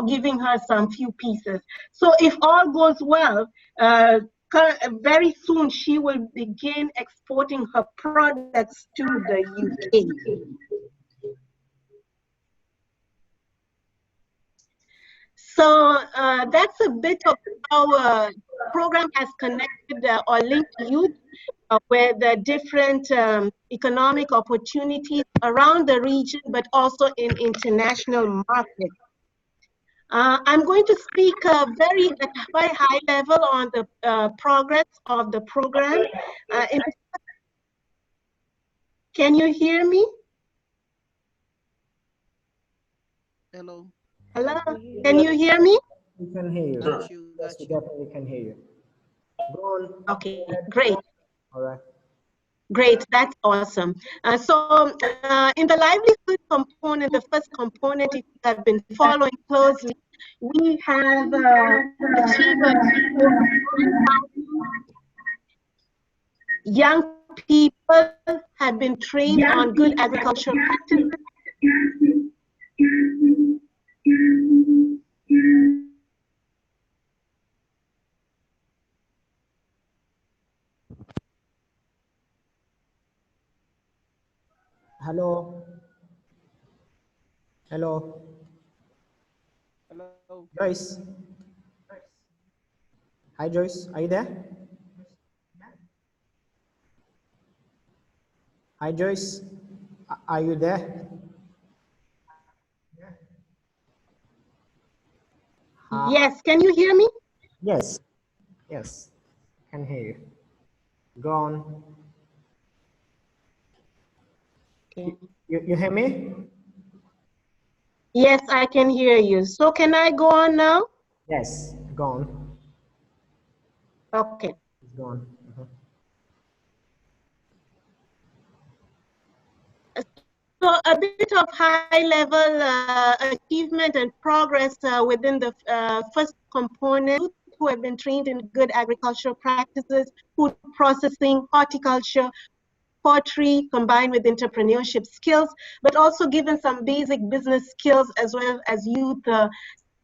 E: giving her some few pieces. So if all goes well, very soon she will begin exporting her products to the UK. So that's a bit of how the program has connected or linked youth with the different economic opportunities around the region, but also in international markets. I'm going to speak at very high level on the progress of the program. Can you hear me?
F: Hello.
E: Hello? Can you hear me?
B: We can hear you.
F: Got you.
B: Yes,
F: Got
B: we
F: you.
B: definitely can hear you. Go on.
E: Okay, great.
B: All right.
E: Great, that's awesome. In the livelihood component, the first component, if you have been following closely, we have achieved young people have been trained on good agricultural practices.
B: Hello. Hello.
F: Hello.
B: Joyce. Hi, Joyce. Are you there? Hi, Joyce. Are you there?
E: Yes, can you hear me?
B: Yes. Yes. Can hear you. Go on.
E: Okay.
B: You hear me?
E: Yes, I can hear you. So can I go on now?
B: Yes. Go on.
E: Okay.
B: Go on. Mhm.
E: So a bit of high-level achievement and progress within the first component, who have been trained in good agricultural practices, food processing, horticulture, pottery, combined with entrepreneurship skills, but also given some basic business skills as well as youth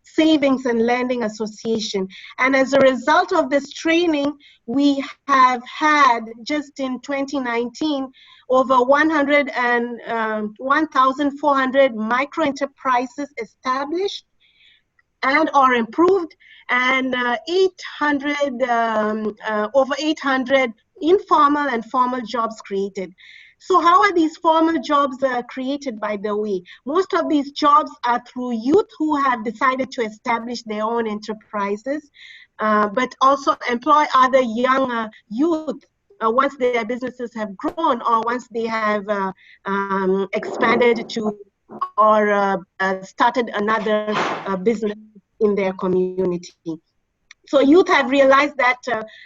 E: savings and lending association. And as a result of this training, we have had just in 2019 over 1,400 micro enterprises established and or improved, and over 800 informal and formal jobs created. So how are these formal jobs created, by the way? Most of these jobs are through youth who have decided to establish their own enterprises, but also employ other young youth once their businesses have grown or once they have expanded to or started another business in their community. So youth have realized that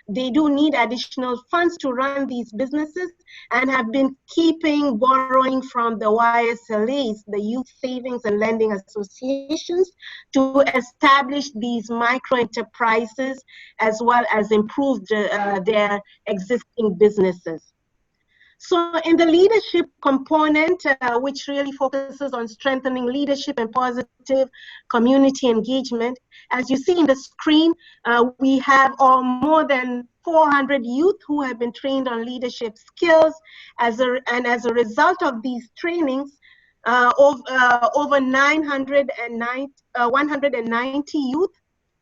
E: they do need additional funds to run these businesses and have been keeping borrowing from the YSLAs, the Youth Savings and Lending Associations, to establish these micro enterprises as well as improve their existing businesses. So in the leadership component, which really focuses on strengthening leadership and positive community engagement, as you see in the screen, we have more than 400 youth who have been trained on leadership skills. And as a result of these trainings, over 190 youth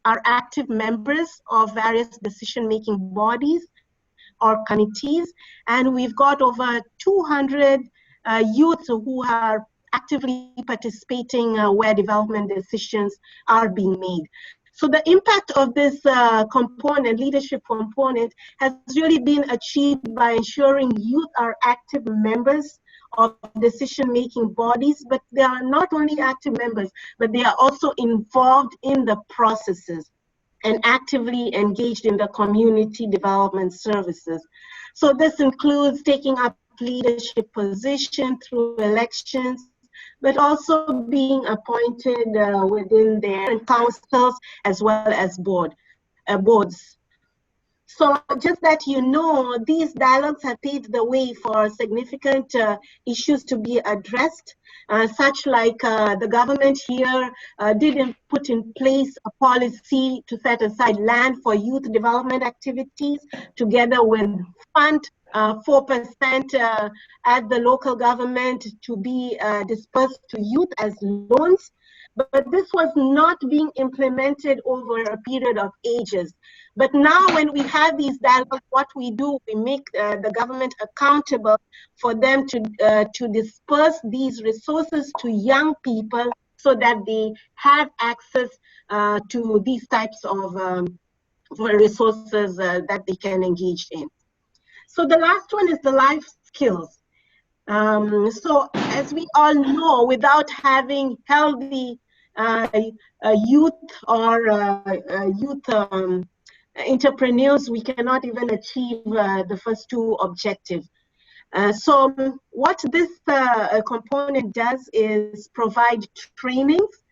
E: are active members of various decision-making bodies or committees, and we've got over 200 youth who are actively participating where development decisions are being made. So the impact of this component, leadership component, has really been achieved by ensuring youth are active members of decision-making bodies, but they are not only active members, but they are also involved in the processes and actively engaged in the community development services. So this includes taking up leadership position through elections, but also being appointed within their councils as well as boards. So just that you know, these dialogues have paved the way for significant issues to be addressed, such like the government here didn't put in place a policy to set aside land for youth development activities, together with fund 4% at the local government to be dispersed to youth as loans. But this was not being implemented over a period of ages. But now when we have these dialogues, what we do, we make the government accountable for them to disperse these resources to young people so that they have access to these types of resources that they can engage in. So the last one is the life skills. So as we all know, without having healthy youth or youth entrepreneurs, we cannot even achieve the first two objectives. So what this component does is provide trainings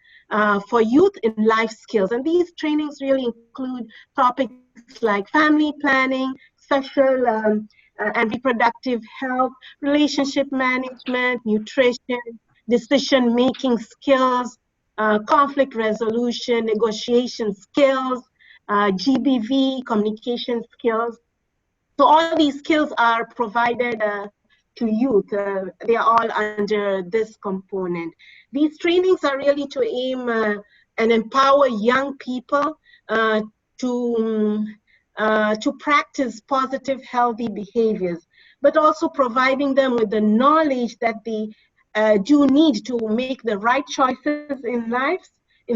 E: for youth in life skills. And these trainings really include topics like family planning, sexual and reproductive health, relationship management, nutrition, decision-making skills, conflict resolution, negotiation skills, GBV, communication skills. So all these skills are provided to youth. They are all under this component. These trainings are really to aim and empower young people to practice positive, healthy behaviors, but also providing them with the knowledge that they do need to make the right choices in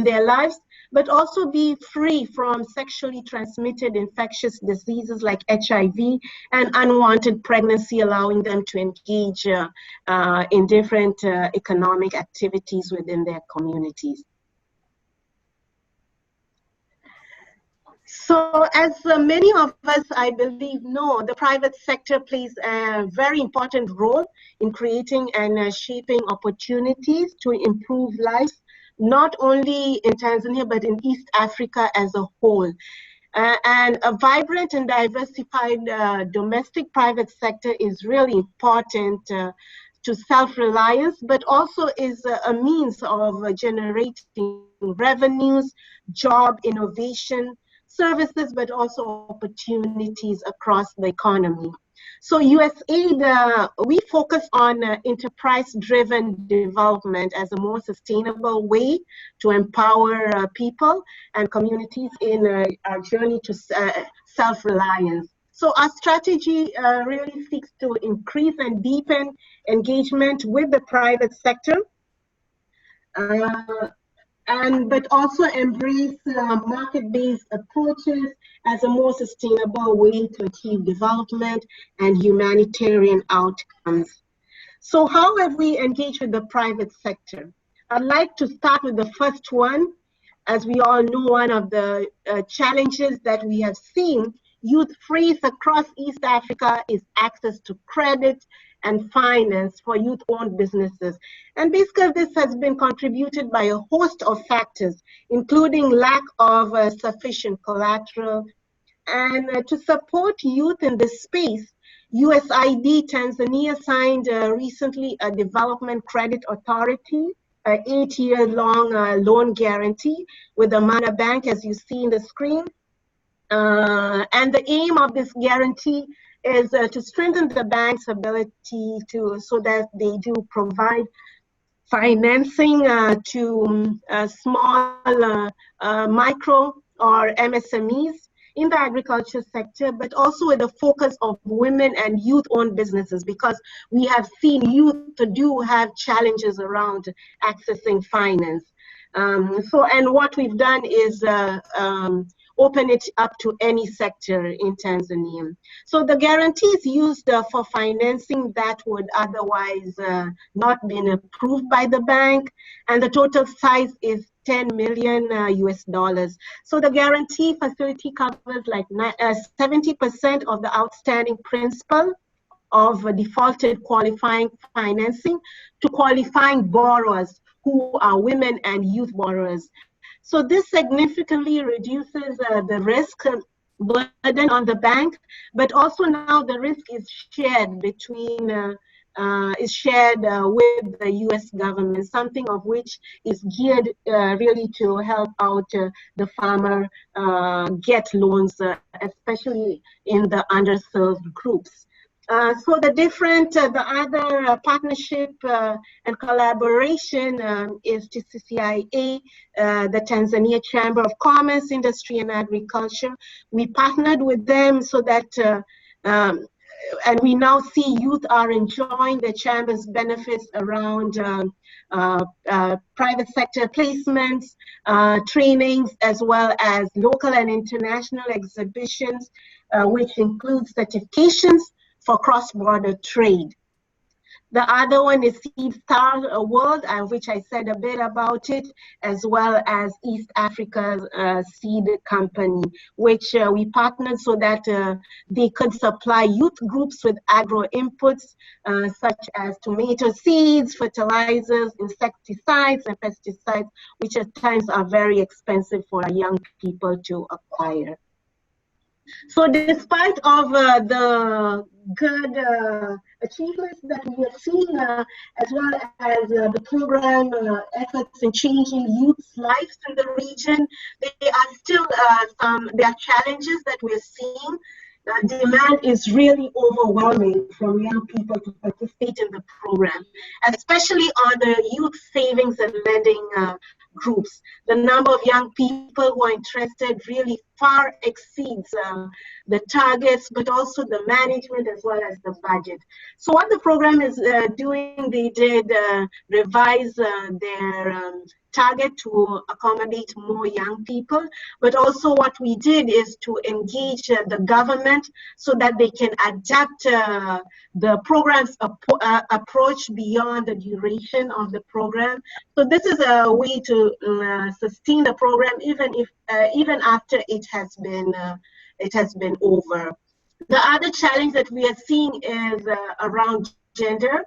E: their lives, but also be free from sexually transmitted infectious diseases like HIV and unwanted pregnancy, allowing them to engage in different economic activities within their communities. So as many of us, I believe, know, the private sector plays a very important role in creating and shaping opportunities to improve lives, not only in Tanzania, but in East Africa as a whole. And a vibrant and diversified domestic private sector is really important to self-reliance, but also is a means of generating revenues, job innovation, services, but also opportunities across the economy. So USAID, we focus on enterprise-driven development as a more sustainable way to empower people and communities in our journey to self-reliance. So our strategy really seeks to increase and deepen engagement with the private sector, but also embrace market-based approaches as a more sustainable way to achieve development and humanitarian outcomes. So how have we engaged with the private sector? I'd like to start with the first one. As we all know, one of the challenges that we have seen youth face across East Africa is access to credit and finance for youth-owned businesses. And basically this has been contributed by a host of factors, including lack of sufficient collateral. And to support youth in this space, USAID Tanzania signed recently a development credit authority, an 8-year-long loan guarantee with the Mana Bank, as you see in the screen. And the aim of this guarantee is to strengthen the bank's ability so that they do provide financing to small, micro or MSMEs in the agriculture sector, but also with a focus of women and youth-owned businesses, because we have seen youth do have challenges around accessing finance. And what we've done is open it up to any sector in Tanzania. So the guarantees used for financing that would otherwise not been approved by the bank, and the total size is 10 million US dollars. So the guarantee facility covers like 70% of the outstanding principal of defaulted qualifying financing to qualifying borrowers who are women and youth borrowers. So this significantly reduces the risk burden on the bank, but also now the risk is shared between with the U.S. government, something of which is geared really to help out the farmer get loans, especially in the underserved groups. So the other partnership and collaboration is TCCIA, the Tanzania Chamber of Commerce, Industry and Agriculture. We partnered with them so that and we now see youth are enjoying the chamber's benefits around private sector placements, trainings, as well as local and international exhibitions, which includes certifications for cross-border trade. The other one is Seed Star World, which I said a bit about it, as well as East Africa's Seed Company, which we partnered so that they could supply youth groups with agro inputs, such as tomato seeds, fertilizers, insecticides, and pesticides, which at times are very expensive for young people to acquire. So despite of the good achievements that we have seen, as well as the program efforts in changing youth's lives in the region, there are still there are challenges that we're seeing. Demand is really overwhelming from young people to participate in the program, especially on the youth savings and lending groups. The number of young people who are interested really far exceeds the targets, but also the management as well as the budget. So what the program is doing, they did revise their target to accommodate more young people, but also what we did is to engage the government so that they can adapt the program's approach beyond the duration of the program. So this is a way to sustain the program even after it has been over. The other challenge that we are seeing is around gender.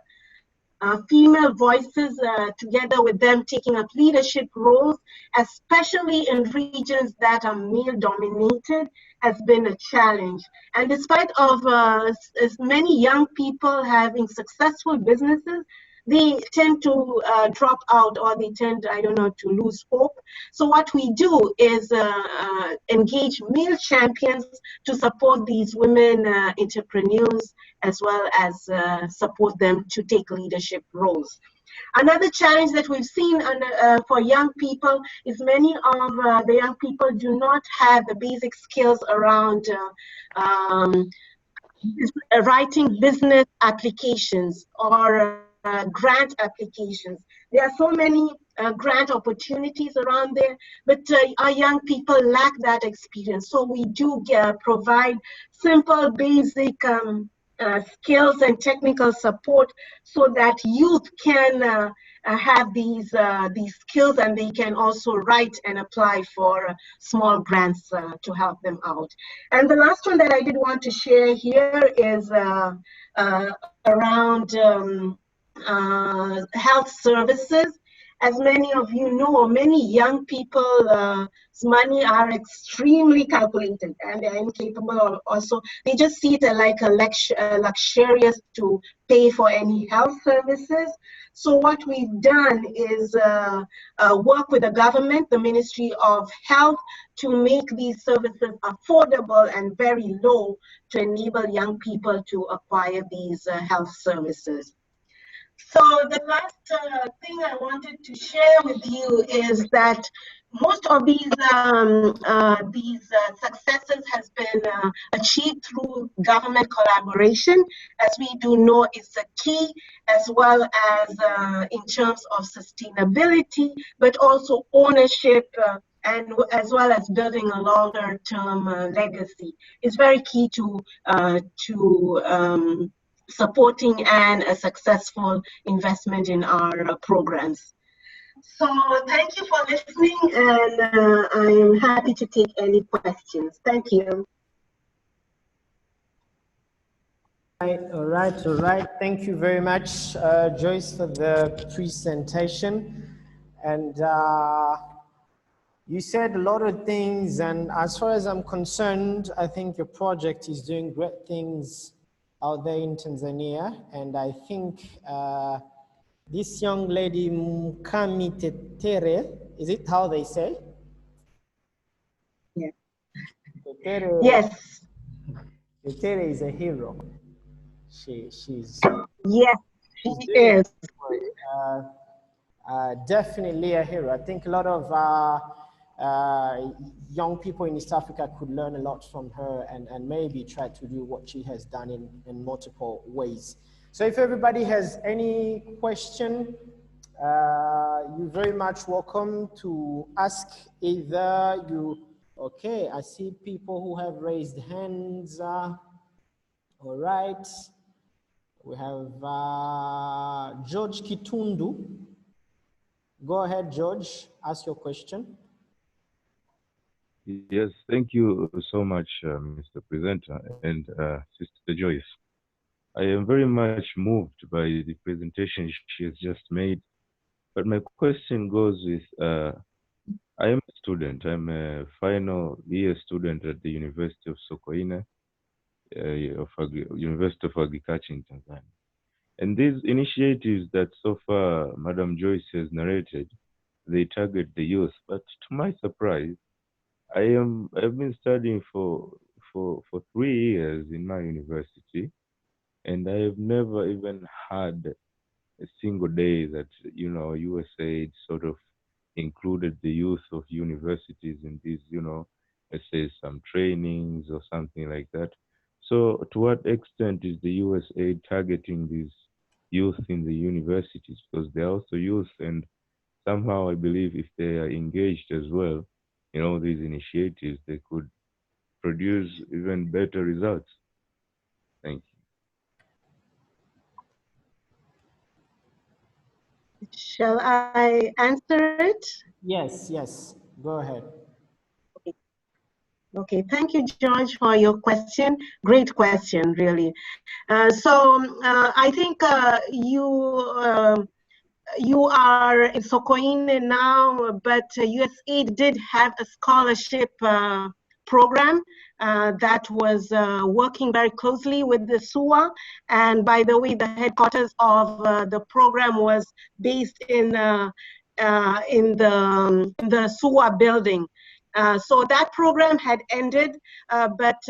E: Female voices, together with them taking up leadership roles, especially in regions that are male-dominated, has been a challenge. And despite of as many young people having successful businesses, they tend to drop out, or they tend, I don't know, to lose hope. So what we do is engage male champions to support these women entrepreneurs, as well as support them to take leadership roles. Another challenge that we've seen for young people is many of the young people do not have the basic skills around writing business applications or grant applications. There are so many grant opportunities around there, but our young people lack that experience. So we do provide simple, basic skills and technical support so that youth can have these skills, and they can also write and apply for small grants to help them out. And the last one that I did want to share here is around health services. As many of you know, many young people's money are extremely calculated, and they're incapable of also, they just see it like a luxurious to pay for any health services. So what we've done is work with the government, the Ministry of Health, to make these services affordable and very low to enable young people to acquire these health services. So the last thing I wanted to share with you is that most of these successes has been achieved through government collaboration, as we do know is the key, as well as in terms of sustainability, but also ownership, and as well as building a longer-term legacy. It's very key to supporting and a successful investment in our programs. So thank you for listening, and I am happy to take any questions. Thank you.
B: All right. Thank you very much, Joyce, for the presentation. And you said a lot of things, and as far as I'm concerned, I think your project is doing great things out there in Tanzania. And I think this young lady, Mkami Tetere, is it how they say?
E: Yeah.
B: Tetere,
E: Yes.
B: Tetere is a hero. She's
E: Yes, she is.
B: definitely a hero. I think a lot of young people in East Africa could learn a lot from her and maybe try to do what she has done in multiple ways. So if everybody has any question, you're very much welcome to ask either you, okay, I see people who have raised hands. All right. We have George Kitundu. Go ahead, George, ask your question.
G: Yes, thank you so much, Mr. Presenter and Sister Joyce. I am very much moved by the presentation she has just made. But my question goes with, I am a student. I'm a final year student at the University of Sokoine, University of Agriculture in Tanzania. And these initiatives that so far Madam Joyce has narrated, they target the youth. But to my surprise, I've been studying for 3 years in my university, and I have never even had a single day that, you know, USAID sort of included the youth of universities in these, you know, let's say some trainings or something like that. So to what extent is the USAID targeting these youth in the universities? Because they're also youth, and somehow I believe if they are engaged as well in all these initiatives, they could produce even better results. Thank you.
E: Shall I answer it?
B: Yes, go ahead.
E: Okay, thank you, George, for your question. Great question, really. I think you are in Sokoine now, but USAID did have a scholarship program that was working very closely with the SUA. And by the way, the headquarters of the program was based in the SUA building. So that program had ended, but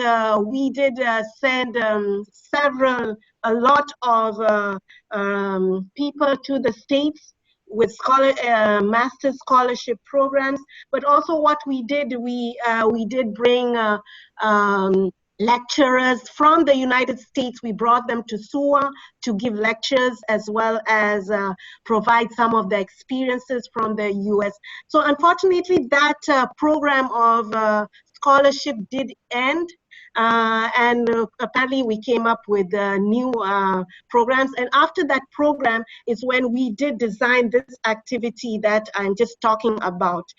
E: we did send a lot of people to the States with master scholarship programs. But also what we did, we did bring lecturers from the United States. We brought them to SUA to give lectures as well as provide some of the experiences from the US. So unfortunately, that program of scholarship did end. And apparently we came up with new programs. And after that program is when we did design this activity that I'm just talking about,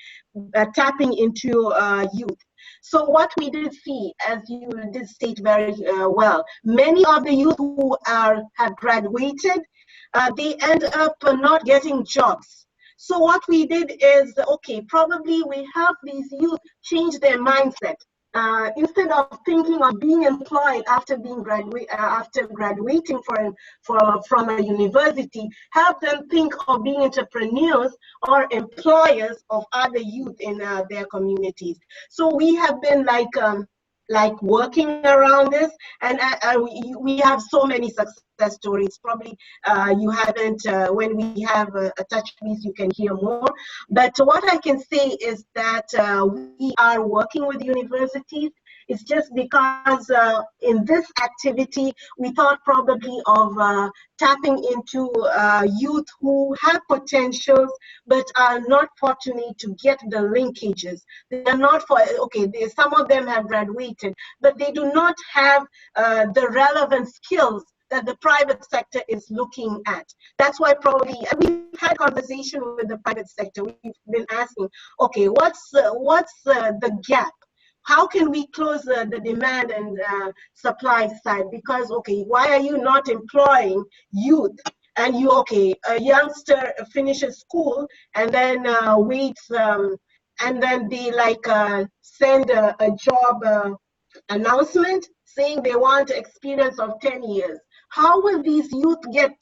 E: tapping into youth. So what we did see, as you did state very well, many of the youth who have graduated, they end up not getting jobs. So what we did is, okay, probably we help these youth change their mindset. Instead of thinking of being employed after graduating from a university, help them think of being entrepreneurs or employers of other youth in their communities. So we have been like working around this, and we have so many success stories. Probably you haven't, when we have a touch base, you can hear more. But what I can say is that we are working with universities. It's just because in this activity, we thought probably of tapping into youth who have potentials, but are not fortunate to get the linkages. They're not some of them have graduated, but they do not have the relevant skills that the private sector is looking at. That's why probably we've had conversation with the private sector. We've been asking, okay, what's the gap? How can we close the demand and supply side? Because, okay, why are you not employing youth? And a youngster finishes school and then waits, and then they send a job announcement saying they want experience of 10 years. How will these youth get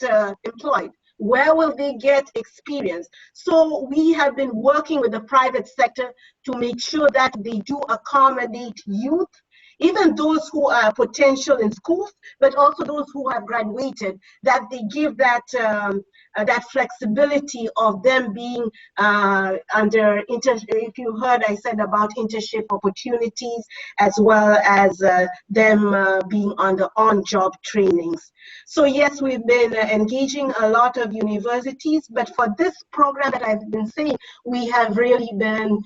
E: employed? Where will they get experience? So we have been working with the private sector to make sure that they do accommodate youth, even those who are potential in schools, but also those who have graduated, that they give that that flexibility of them being if you heard I said about internship opportunities, as well as them being on the on-job trainings. So yes, we've been engaging a lot of universities, but for this program that I've been saying, we have really been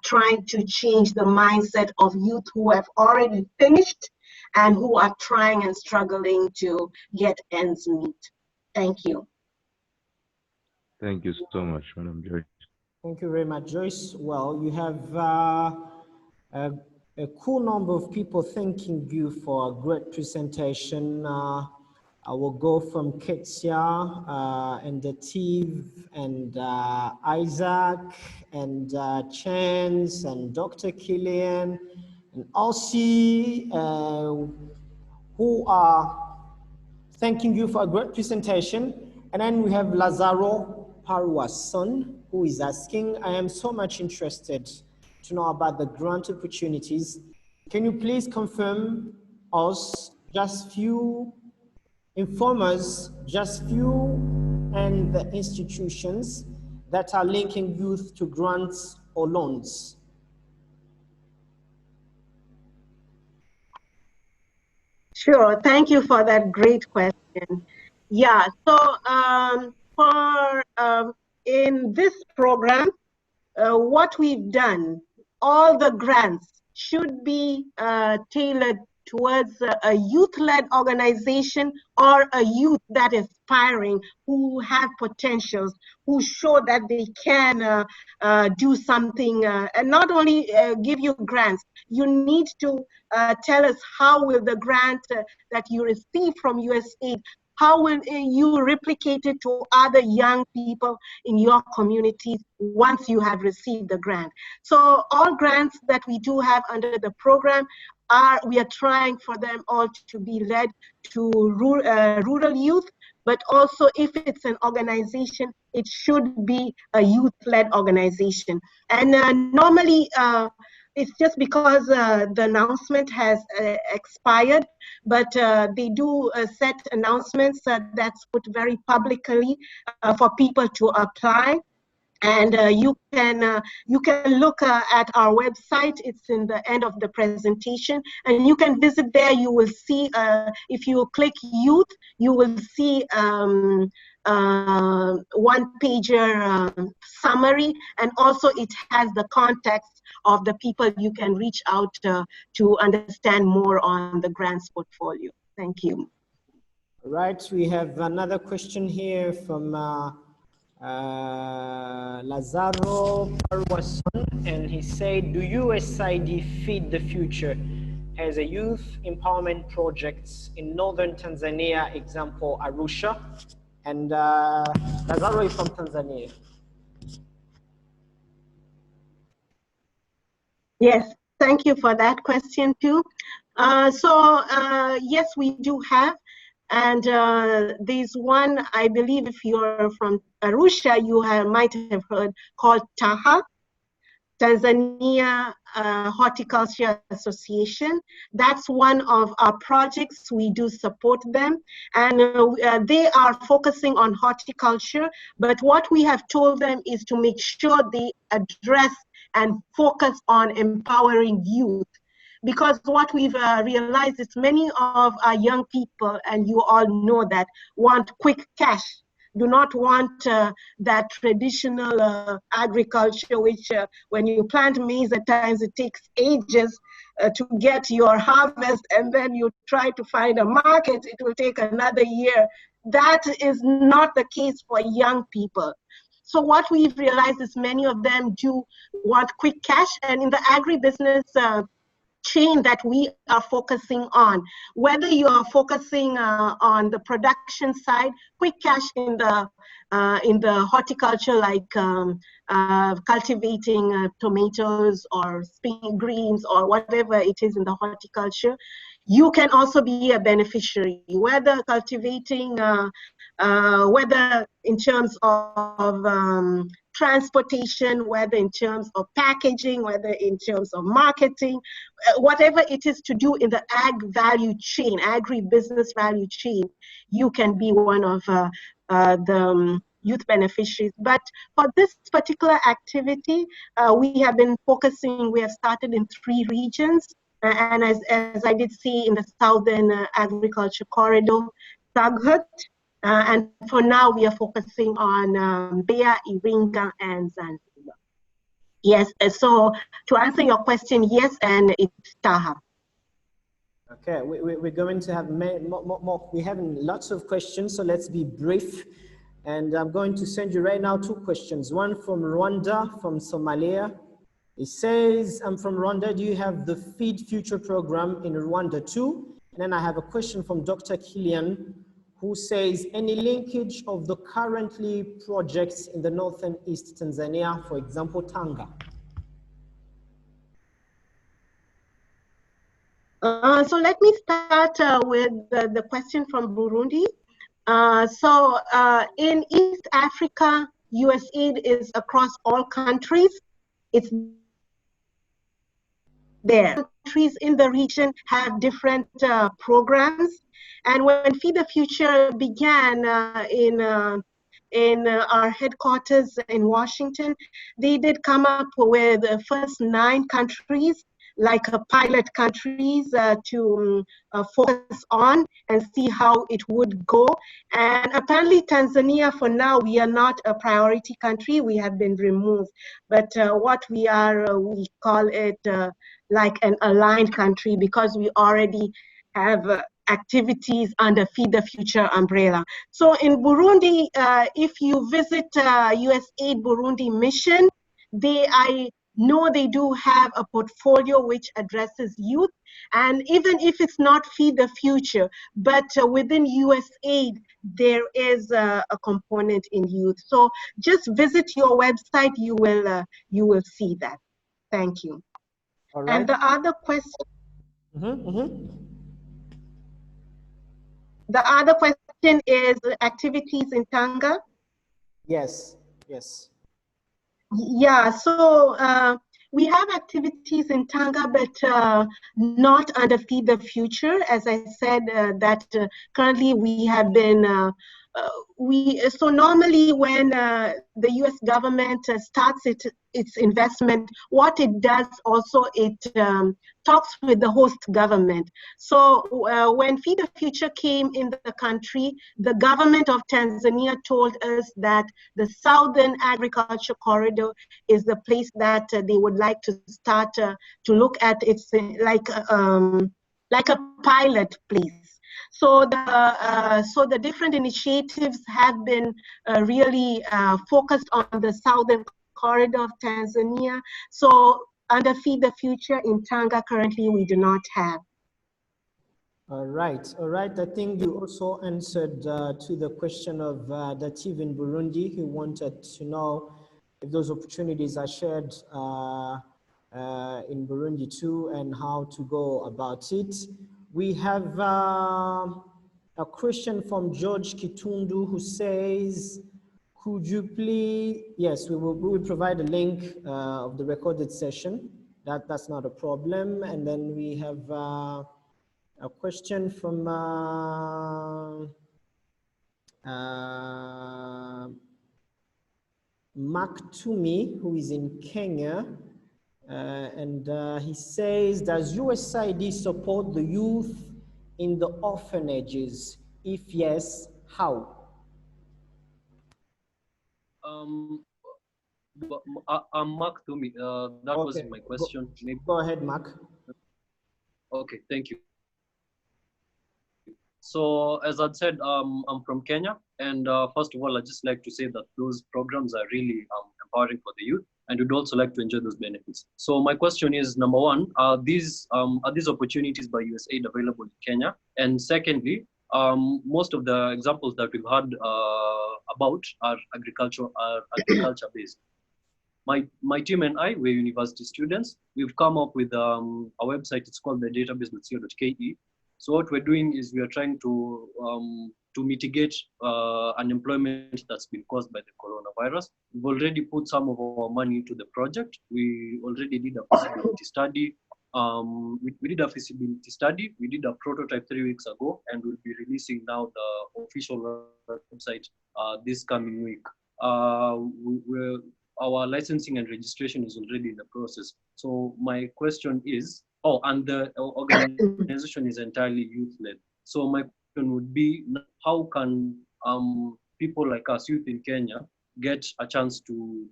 E: trying to change the mindset of youth who have already finished and who are trying and struggling to get ends meet. Thank you.
G: Thank you so much, Madam Joyce.
B: Thank you very much, Joyce. Well, you have a cool number of people thanking you for a great presentation. I will go from Ketsia and Dativ and Isaac and Chance and Dr. Killian and Elsie, who are thanking you for a great presentation. And then we have Lazaro Parwason, who is asking, I am so much interested to know about the grant opportunities. Can you please confirm us inform us just few and the institutions that are linking youth to grants or loans?
E: Sure, thank you for that great question. Yeah, so in this program, what we've done, all the grants should be tailored towards a youth-led organization or a youth that is aspiring, who have potentials, who show that they can do something, and not only give you grants. You need to tell us how will the grant that you receive from USAID, how will you replicate it to other young people in your communities once you have received the grant? So all grants that we do have under the program we are trying for them all to be led to rural youth, but also if it's an organization, it should be a youth-led organization. And normally, it's just because the announcement has expired, but they do set announcements that's put very publicly for people to apply. And you can look at our website. It's in the end of the presentation, and you can visit there. You will see, if you click youth, you will see one-pager summary, and also it has the context of the people you can reach out to understand more on the grants portfolio. Thank you.
B: All right, we have another question here from Lazaro Parwason, and he said, do USAID Feed the Future has a youth empowerment projects in northern Tanzania, example Arusha? And Lazaro is from Tanzania.
E: Yes, thank you for that question too. Yes, we do have. And there's one, I believe if you're from Arusha, you might have heard, called TAHA, Tanzania Horticulture Association. That's one of our projects. We do support them. And they are focusing on horticulture. But what we have told them is to make sure they address and focus on empowering youth. Because what we've realized is many of our young people, and you all know that, want quick cash, do not want that traditional agriculture, which when you plant maize, at times it takes ages to get your harvest, and then you try to find a market, it will take another year. That is not the case for young people. So what we've realized is many of them do want quick cash, and in the agribusiness chain that we are focusing on, whether you are focusing on the production side, quick cash in the horticulture, like cultivating tomatoes or spring greens or whatever it is in the horticulture, you can also be a beneficiary, whether cultivating, whether in terms of transportation, whether in terms of packaging, whether in terms of marketing, whatever it is to do in the ag value chain, agribusiness value chain, you can be one of youth beneficiaries. But for this particular activity, we have been focusing, we have started in 3 regions. And as I did see in the Southern Agriculture Corridor, Taghut, and for now we are focusing on Bea, Iringa, and Zanzibar. Yes, so to answer your question, yes, and it's Taha.
B: Okay, we're going to have more. We're having lots of questions, so let's be brief. And I'm going to send you right now 2 questions. One from Rwanda, from Somalia. It says, I'm from Rwanda. Do you have the Feed Future program in Rwanda too? And then I have a question from Dr. Killian, who says, any linkage of the currently projects in the North and East Tanzania, for example, Tanga?
E: So let me start with the question from Burundi. In East Africa, USAID is across all countries. It's there. Countries in the region have different programs. And when Feed the Future began in our headquarters in Washington, they did come up with the first 9 countries, like pilot countries to focus on and see how it would go. And apparently Tanzania, for now, we are not a priority country. We have been removed. But what we are, we call it like an aligned country, because we already have activities under Feed the Future umbrella. So in Burundi, if you visit USAID Burundi mission, I know they do have a portfolio which addresses youth. And even if it's not Feed the Future, but within USAID, there is a component in youth. So just visit your website, you will see that. Thank you.
B: All right.
E: And the other question. The other question is activities in Tanga.
B: Yes, yes.
E: Yeah, so we have activities in Tanga, but not under Feed the Future. As I said, that currently we have been, so normally when the US government starts its investment, what it does also, it talks with the host government. So when Feed the Future came in the country, the government of Tanzania told us that the Southern Agriculture Corridor is the place that they would like to start to look at. It's like a pilot place. So the different initiatives have been really focused on the Southern Corridor of Tanzania. So under Feed the Future in Tanga, currently we do not have.
B: All right. I think you also answered to the question of Dativ in Burundi, who wanted to know if those opportunities are shared in Burundi too, and how to go about it. We have a question from George Kitundu, who says, could you please, yes, we will provide a link of the recorded session. That's not a problem. And then we have a question from Mark Toomey, who is in Kenya. And he says, does USAID support the youth in the orphanages? If yes, how?
C: Mark to me. That
B: Okay.
C: was my question.
B: Go ahead, Mark.
C: Okay, thank you. So as I said, I'm from Kenya, and first of all, I'd just like to say that those programs are really empowering for the youth, and we'd also like to enjoy those benefits. So my question is, number one, are these opportunities by USAID available in Kenya? And secondly, most of the examples that we've heard about are agriculture based. My team and I, we're university students. We've come up with a website. It's called thedataBase.co.ke. So what we're doing is we are trying to mitigate unemployment that's been caused by the coronavirus. We've already put some of our money into the project. We already did a feasibility study. We did a feasibility study. We did a prototype 3 weeks ago, and we'll be releasing now the official website this coming week. Our licensing and registration is already in the process. So my question is, and the organization is entirely youth-led. So my question would be, how can people like us, youth in Kenya, get a chance to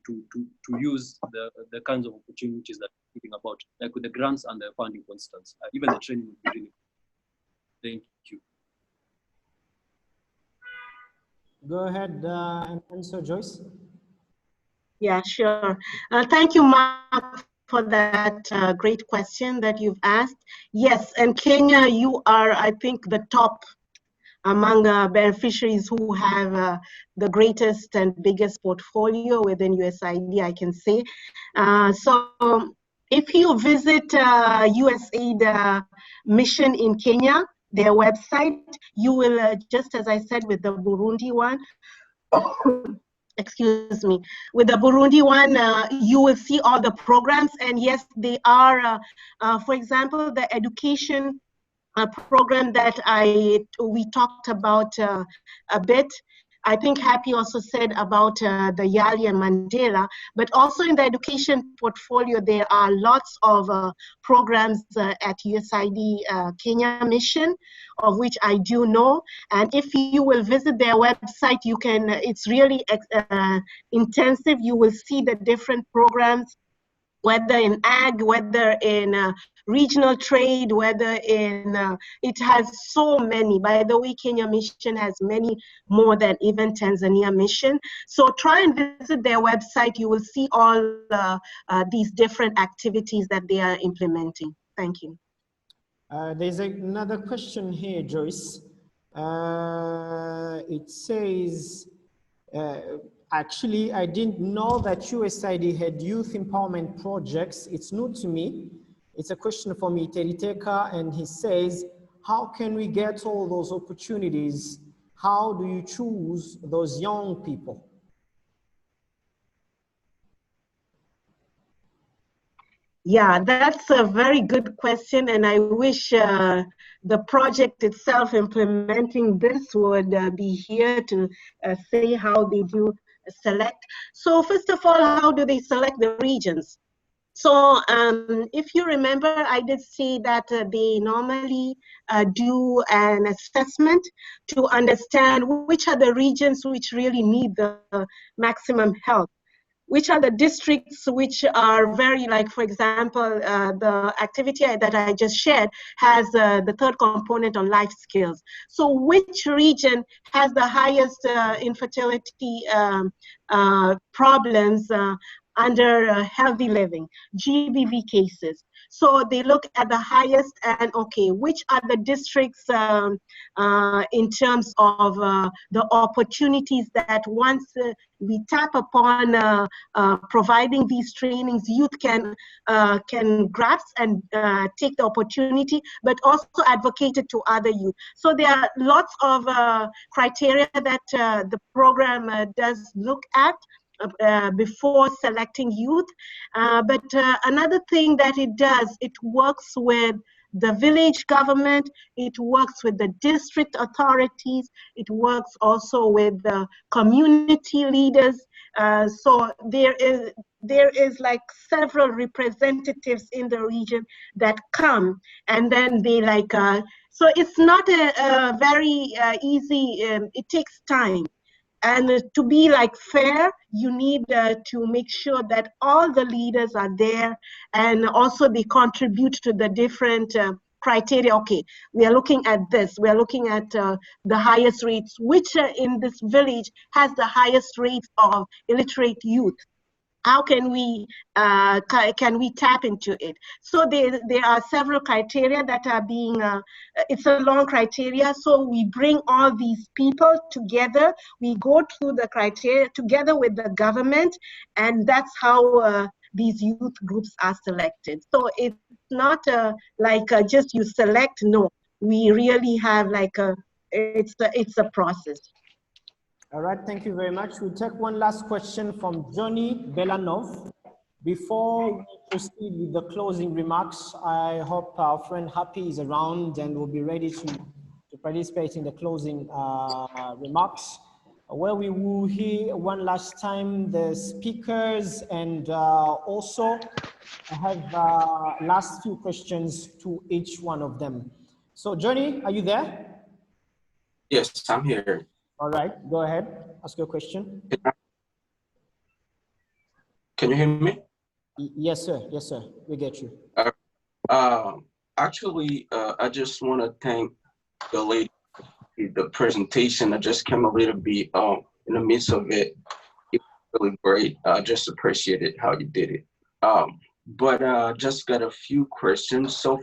C: use the kinds of opportunities that we're thinking about, like with the grants and the funding, for instance, even the training would be really. Thank you.
B: Go ahead and answer, Joyce.
E: Yeah, sure. Thank you, Mark, for that great question that you've asked. Yes, and Kenya, you are, I think, the top among beneficiaries who have the greatest and biggest portfolio within USAID, I can say. So if you visit USAID mission in Kenya, their website, you will, just as I said with the Burundi one, excuse me, with the Burundi one, you will see all the programs, and yes, they are, for example, the education program that we talked about a bit. I think Happy also said about the Yali and Mandela, but also in the education portfolio, there are lots of programs at USAID Kenya Mission, of which I do know. And if you will visit their website, you can, it's really intensive. You will see the different programs, whether in ag, whether in regional trade, whether in, it has so many. By the way, Kenya Mission has many more than even Tanzania Mission. So try and visit their website. You will see all these different activities that they are implementing. Thank you.
B: There's another question here, Joyce. It says, actually, I didn't know that USAID had youth empowerment projects. It's new to me. It's a question from Iteriteka, and he says, how can we get all those opportunities? How do you choose those young people?
E: Yeah, that's a very good question, and I wish the project itself implementing this would be here to say how they do select. So first of all, how do they select the regions? So if you remember, I did say that they normally do an assessment to understand which are the regions which really need the maximum help. Which are the districts which are very, like, for example, the activity that I just shared has the third component on life skills. So which region has the highest infertility problems under healthy living, GBV cases? So they look at the highest and, okay, which are the districts in terms of the opportunities that once we tap upon providing these trainings, youth can grasp and take the opportunity, but also advocate it to other youth. So there are lots of criteria that the program does look at before selecting youth. But another thing that it does, it works with the village government, it works with the district authorities, it works also with the community leaders. So there is like several representatives in the region that come, and then they like, so it's not a very easy, it takes time. And to be like fair, you need to make sure that all the leaders are there, and also they contribute to the different criteria. Okay, we are looking at this, we are looking at the highest rates, which in this village has the highest rates of illiterate youth. How can we tap into it? So there are several criteria that are being, it's a long criteria. So we bring all these people together. We go through the criteria together with the government, and that's how these youth groups are selected. So it's not like just you select. No, we really have like it's a process.
B: All right, thank you very much. We'll take one last question from Johnny Belanov. Before we proceed with the closing remarks, I hope our friend Happy is around and will be ready to participate in the closing remarks, where we will hear one last time the speakers and also have last few questions to each one of them. So Johnny, are you there?
H: Yes, I'm here.
B: All right, go ahead, ask your question.
H: Can you hear me?
B: Yes, sir. Yes, sir. We get you.
H: Actually, I just want to thank the lady, the presentation. I just came a little bit in the midst of it. It was really great. I just appreciated how you did it. But just got a few questions. So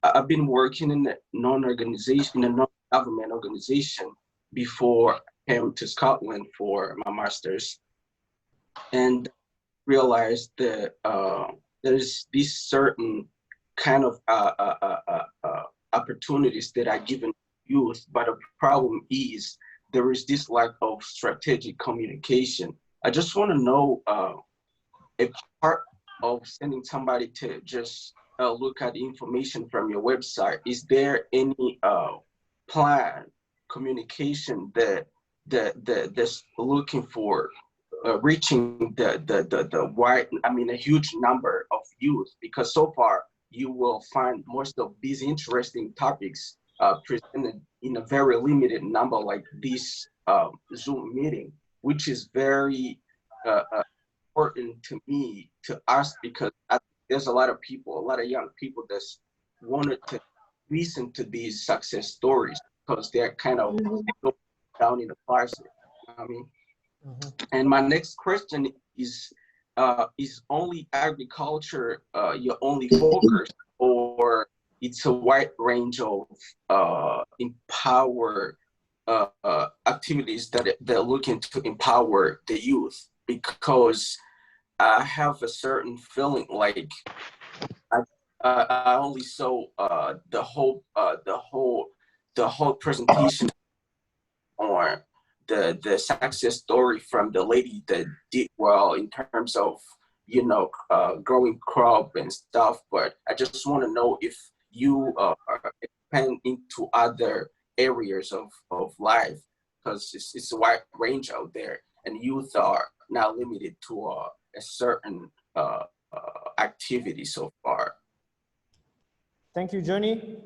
H: I've been working in a non-government organization before I came to Scotland for my master's, and realized that there's these certain kind of opportunities that are given to youth, but the problem is there is this lack of strategic communication. I just want to know, a part of sending somebody to just look at the information from your website, is there any plan, communication that's looking for reaching the wide, a huge number of youth? Because so far you will find most of these interesting topics presented in a very limited number, like this Zoom meeting, which is very important to me to ask, because there's a lot of people, a lot of young people that's wanted to listen to these success stories, because they're kind of down in the closet. You know what I mean? And my next question is only agriculture your only focus, or it's a wide range of empower activities that they're looking to empower the youth? Because I have a certain feeling like I only saw the whole presentation on the success story from the lady that did well in terms of, growing crop and stuff. But I just want to know if you expand into other areas of life, because it's a wide range out there, and youth are not limited to a certain activity so far.
B: Thank you, Johnny.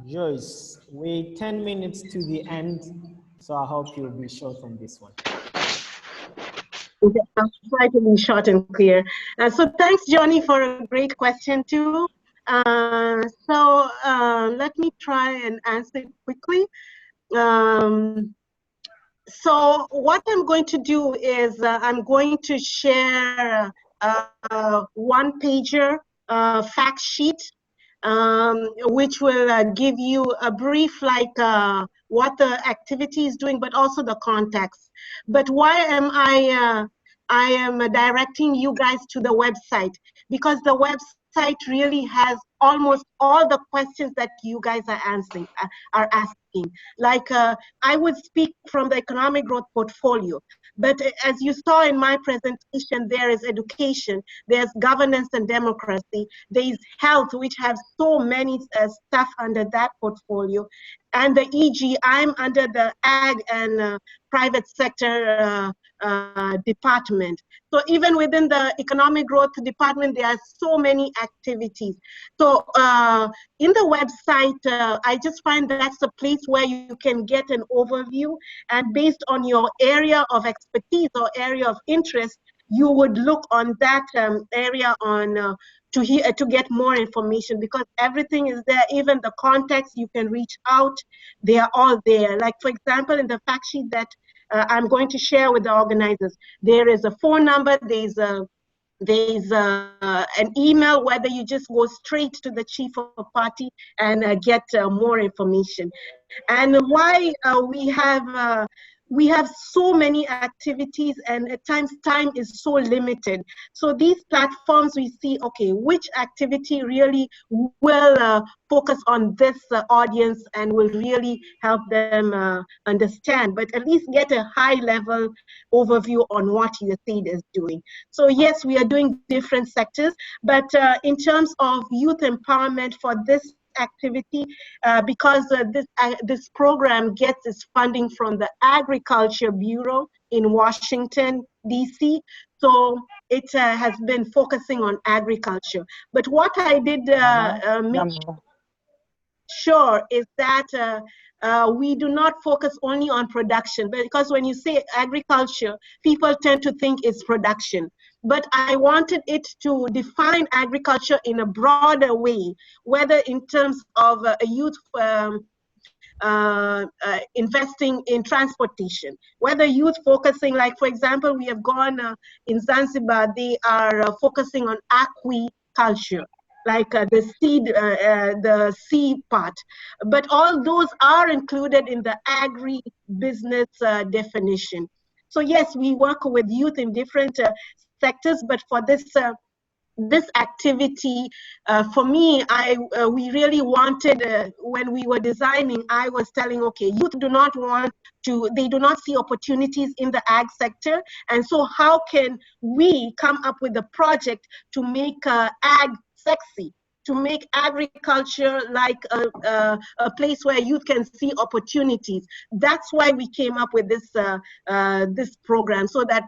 B: Joyce, we're 10 minutes to the end, so I hope you'll be short on this one.
E: Okay, I'll try to be short and clear. So thanks, Johnny, for a great question too. Let me try and answer it quickly. So what I'm going to do is I'm going to share a one-pager fact sheet, which will give you a brief, like what the activity is doing, but also the context. But why am I am directing you guys to the website? Because the website really has almost all the questions that you guys are asking. Like I would speak from the economic growth portfolio, but as you saw in my presentation, there is education, there's governance and democracy, there is health, which have so many stuff under that portfolio, and the EG, I'm under the ag and private sector department. So even within the economic growth department, there are so many activities. So in the website, I just find that's a place where you can get an overview, and based on your area of expertise or area of interest, you would look on that area on to get more information, because everything is there. Even the context, you can reach out, they are all there. Like for example, in the fact sheet that I'm going to share with the organizers, there is a phone number, there's an email, whether you just go straight to the chief of party and get more information. And why we have we have so many activities, and at times time is so limited. So these platforms, we see, okay, which activity really will focus on this audience and will really help them understand, but at least get a high level overview on what USAID is doing. So yes, we are doing different sectors, but in terms of youth empowerment for this activity, because this program gets its funding from the Agriculture Bureau in Washington, D.C. So it has been focusing on agriculture. But what I did make sure is that we do not focus only on production, because when you say agriculture, people tend to think it's production. But I wanted it to define agriculture in a broader way, whether in terms of a youth investing in transportation, whether youth focusing, like for example, we have gone in Zanzibar, they are focusing on aquiculture, like the seed part. But all those are included in the agri-business definition. So yes, we work with youth in different sectors, but for this activity, for me, we really wanted, when we were designing, I was telling, okay, youth do not want to, they do not see opportunities in the ag sector. And so how can we come up with a project to make ag sexy, to make agriculture like a place where youth can see opportunities? That's why we came up with this program, so that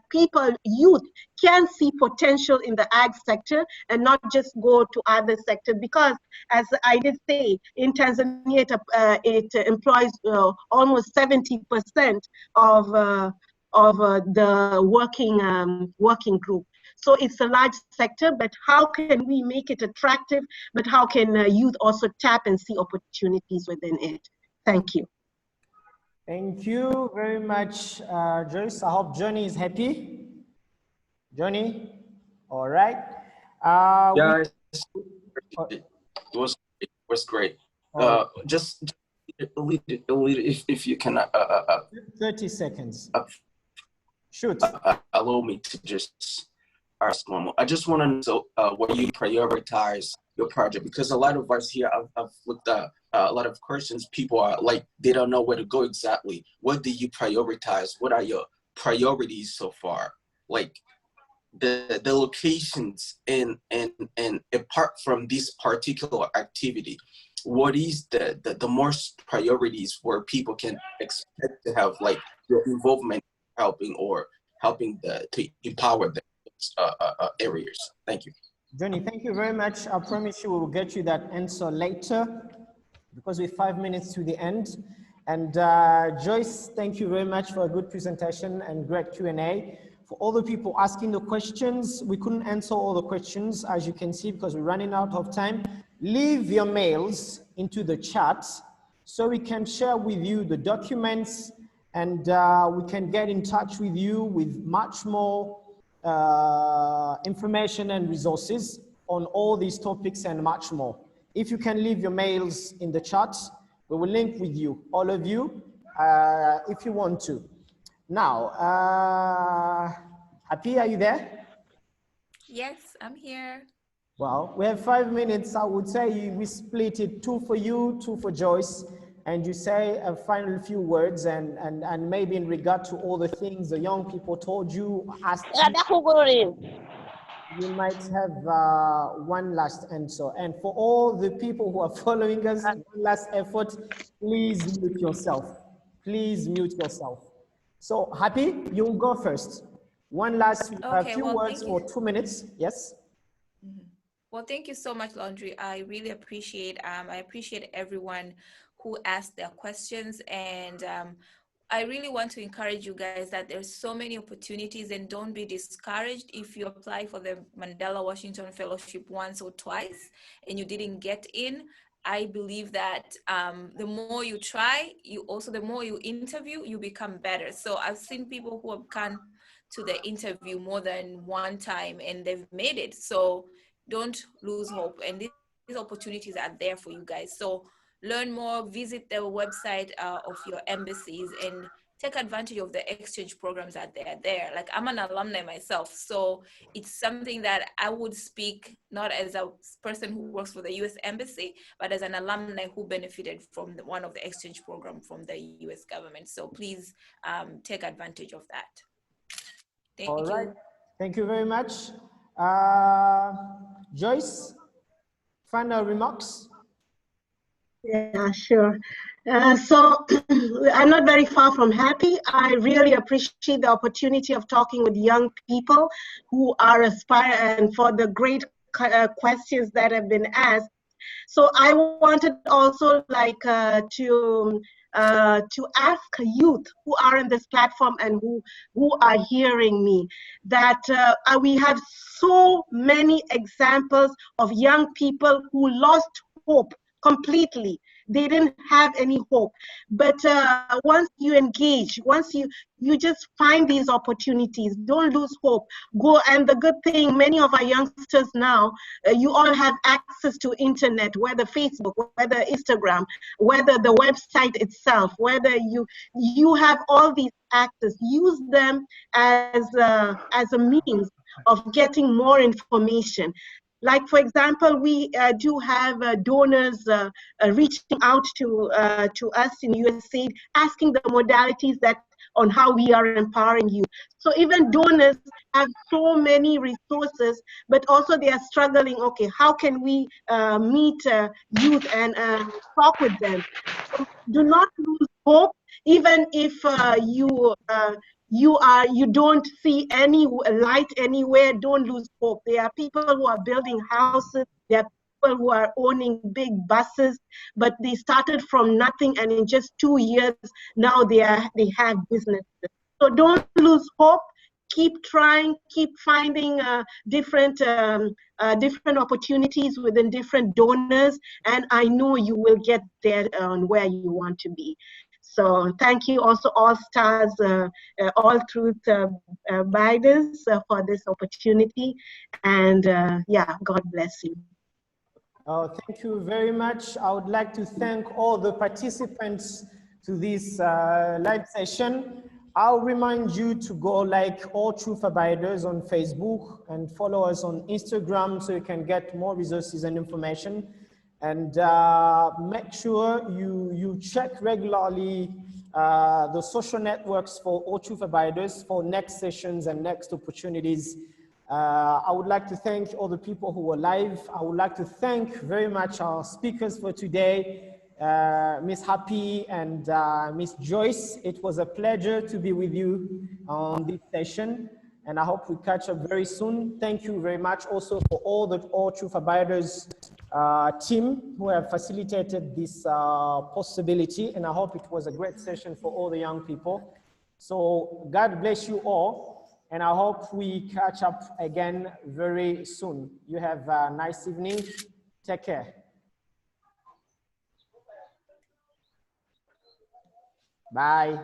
E: youth can see potential in the ag sector and not just go to other sectors. Because as I did say, in Tanzania, it employs almost 70% of the working group. So it's a large sector, but how can we make it attractive? But how can youth also tap and see opportunities within it? Thank you.
B: Thank you very much, Joyce. I hope Johnny is happy. Johnny, all right.
H: Yeah, it was great. Just a little, if you can
B: 30 seconds. Shoot.
H: Allow me to just ask one more. I just want to know where you prioritize your project, because a lot of us here, I've looked at a lot of questions. People are like, they don't know where to go exactly. What do you prioritize? What are your priorities so far? Like the locations and apart from this particular activity, what is the most priorities where people can expect to have like your involvement helping to empower the areas? Thank you.
B: Johnny, thank you very much. I promise you we will get you that answer later, because we're 5 minutes to the end. And Joyce, thank you very much for a good presentation and great Q&A. For all the people asking the questions, we couldn't answer all the questions, as you can see, because we're running out of time. Leave your mails into the chat so we can share with you the documents, and we can get in touch with you with much more information and resources on all these topics and much more. If you can leave your mails in the chat, we will link with you, all of you, if you want to. Now, Happy, are you there?
A: Yes, I'm here.
B: Well, we have 5 minutes. I would say we split it, 2 for you, 2 for Joyce, and you say a final few words, and maybe in regard to all the things the young people told you, asked you, you might have one last answer. And for all the people who are following us, one last effort, please mute yourself. Please mute yourself. So Happy, you'll go first. One last few words for 2 minutes. Yes.
A: Well, thank you so much, Laundry. I really appreciate, I appreciate everyone who asked their questions. And I really want to encourage you guys that there's so many opportunities, and don't be discouraged if you apply for the Mandela Washington Fellowship once or twice and you didn't get in. I believe that the more you try, the more you interview, you become better. So I've seen people who have come to the interview more than one time and they've made it. So don't lose hope. And these opportunities are there for you guys. So learn more, visit the website of your embassies and take advantage of the exchange programs that they are there. Like, I'm an alumni myself, so it's something that I would speak not as a person who works for the US Embassy, but as an alumni who benefited from one of the exchange program from the US government. So please take advantage of that. Thank
B: All right.
A: you.
B: Thank you very much. Joyce, final remarks?
E: Yeah, sure. So I'm not very far from happy. I really appreciate the opportunity of talking with young people who are aspiring and for the great questions that have been asked. So I wanted also like to ask youth who are in this platform and who are hearing me that we have so many examples of young people who lost hope completely. They didn't have any hope. But once you engage, once you just find these opportunities, don't lose hope. Go, and the good thing, many of our youngsters now, you all have access to internet, whether Facebook, whether Instagram, whether the website itself, whether you have all these access. Use them as a means of getting more information. Like, for example, we do have donors reaching out to us in USAID, asking the modalities that on how we are empowering you. So even donors have so many resources, but also they are struggling. Okay, how can we meet youth and talk with them? So do not lose hope, even if you don't see any light anywhere. Don't lose hope. There are people who are building houses. There are people who are owning big buses, but they started from nothing, and in just 2 years now they have businesses. So don't lose hope. Keep trying. Keep finding different opportunities within different donors, and I know you will get there on where you want to be. So thank you also All Stars, All Truth Biders for this opportunity. And yeah, God bless you.
B: Thank you very much. I would like to thank all the participants to this live session. I'll remind you to go like All Truth Abiders on Facebook and follow us on Instagram so you can get more resources and information. And make sure you check regularly the social networks for All Truth Abiders for next sessions and next opportunities. I would like to thank all the people who were live. I would like to thank very much our speakers for today, Miss Happy and Miss Joyce. It was a pleasure to be with you on this session, and I hope we catch up very soon. Thank you very much also for all the All Truth Abiders team who have facilitated this possibility, and I hope it was a great session for all the young people. So God bless you all, and I hope we catch up again very soon. You have a nice evening. Take care. Bye.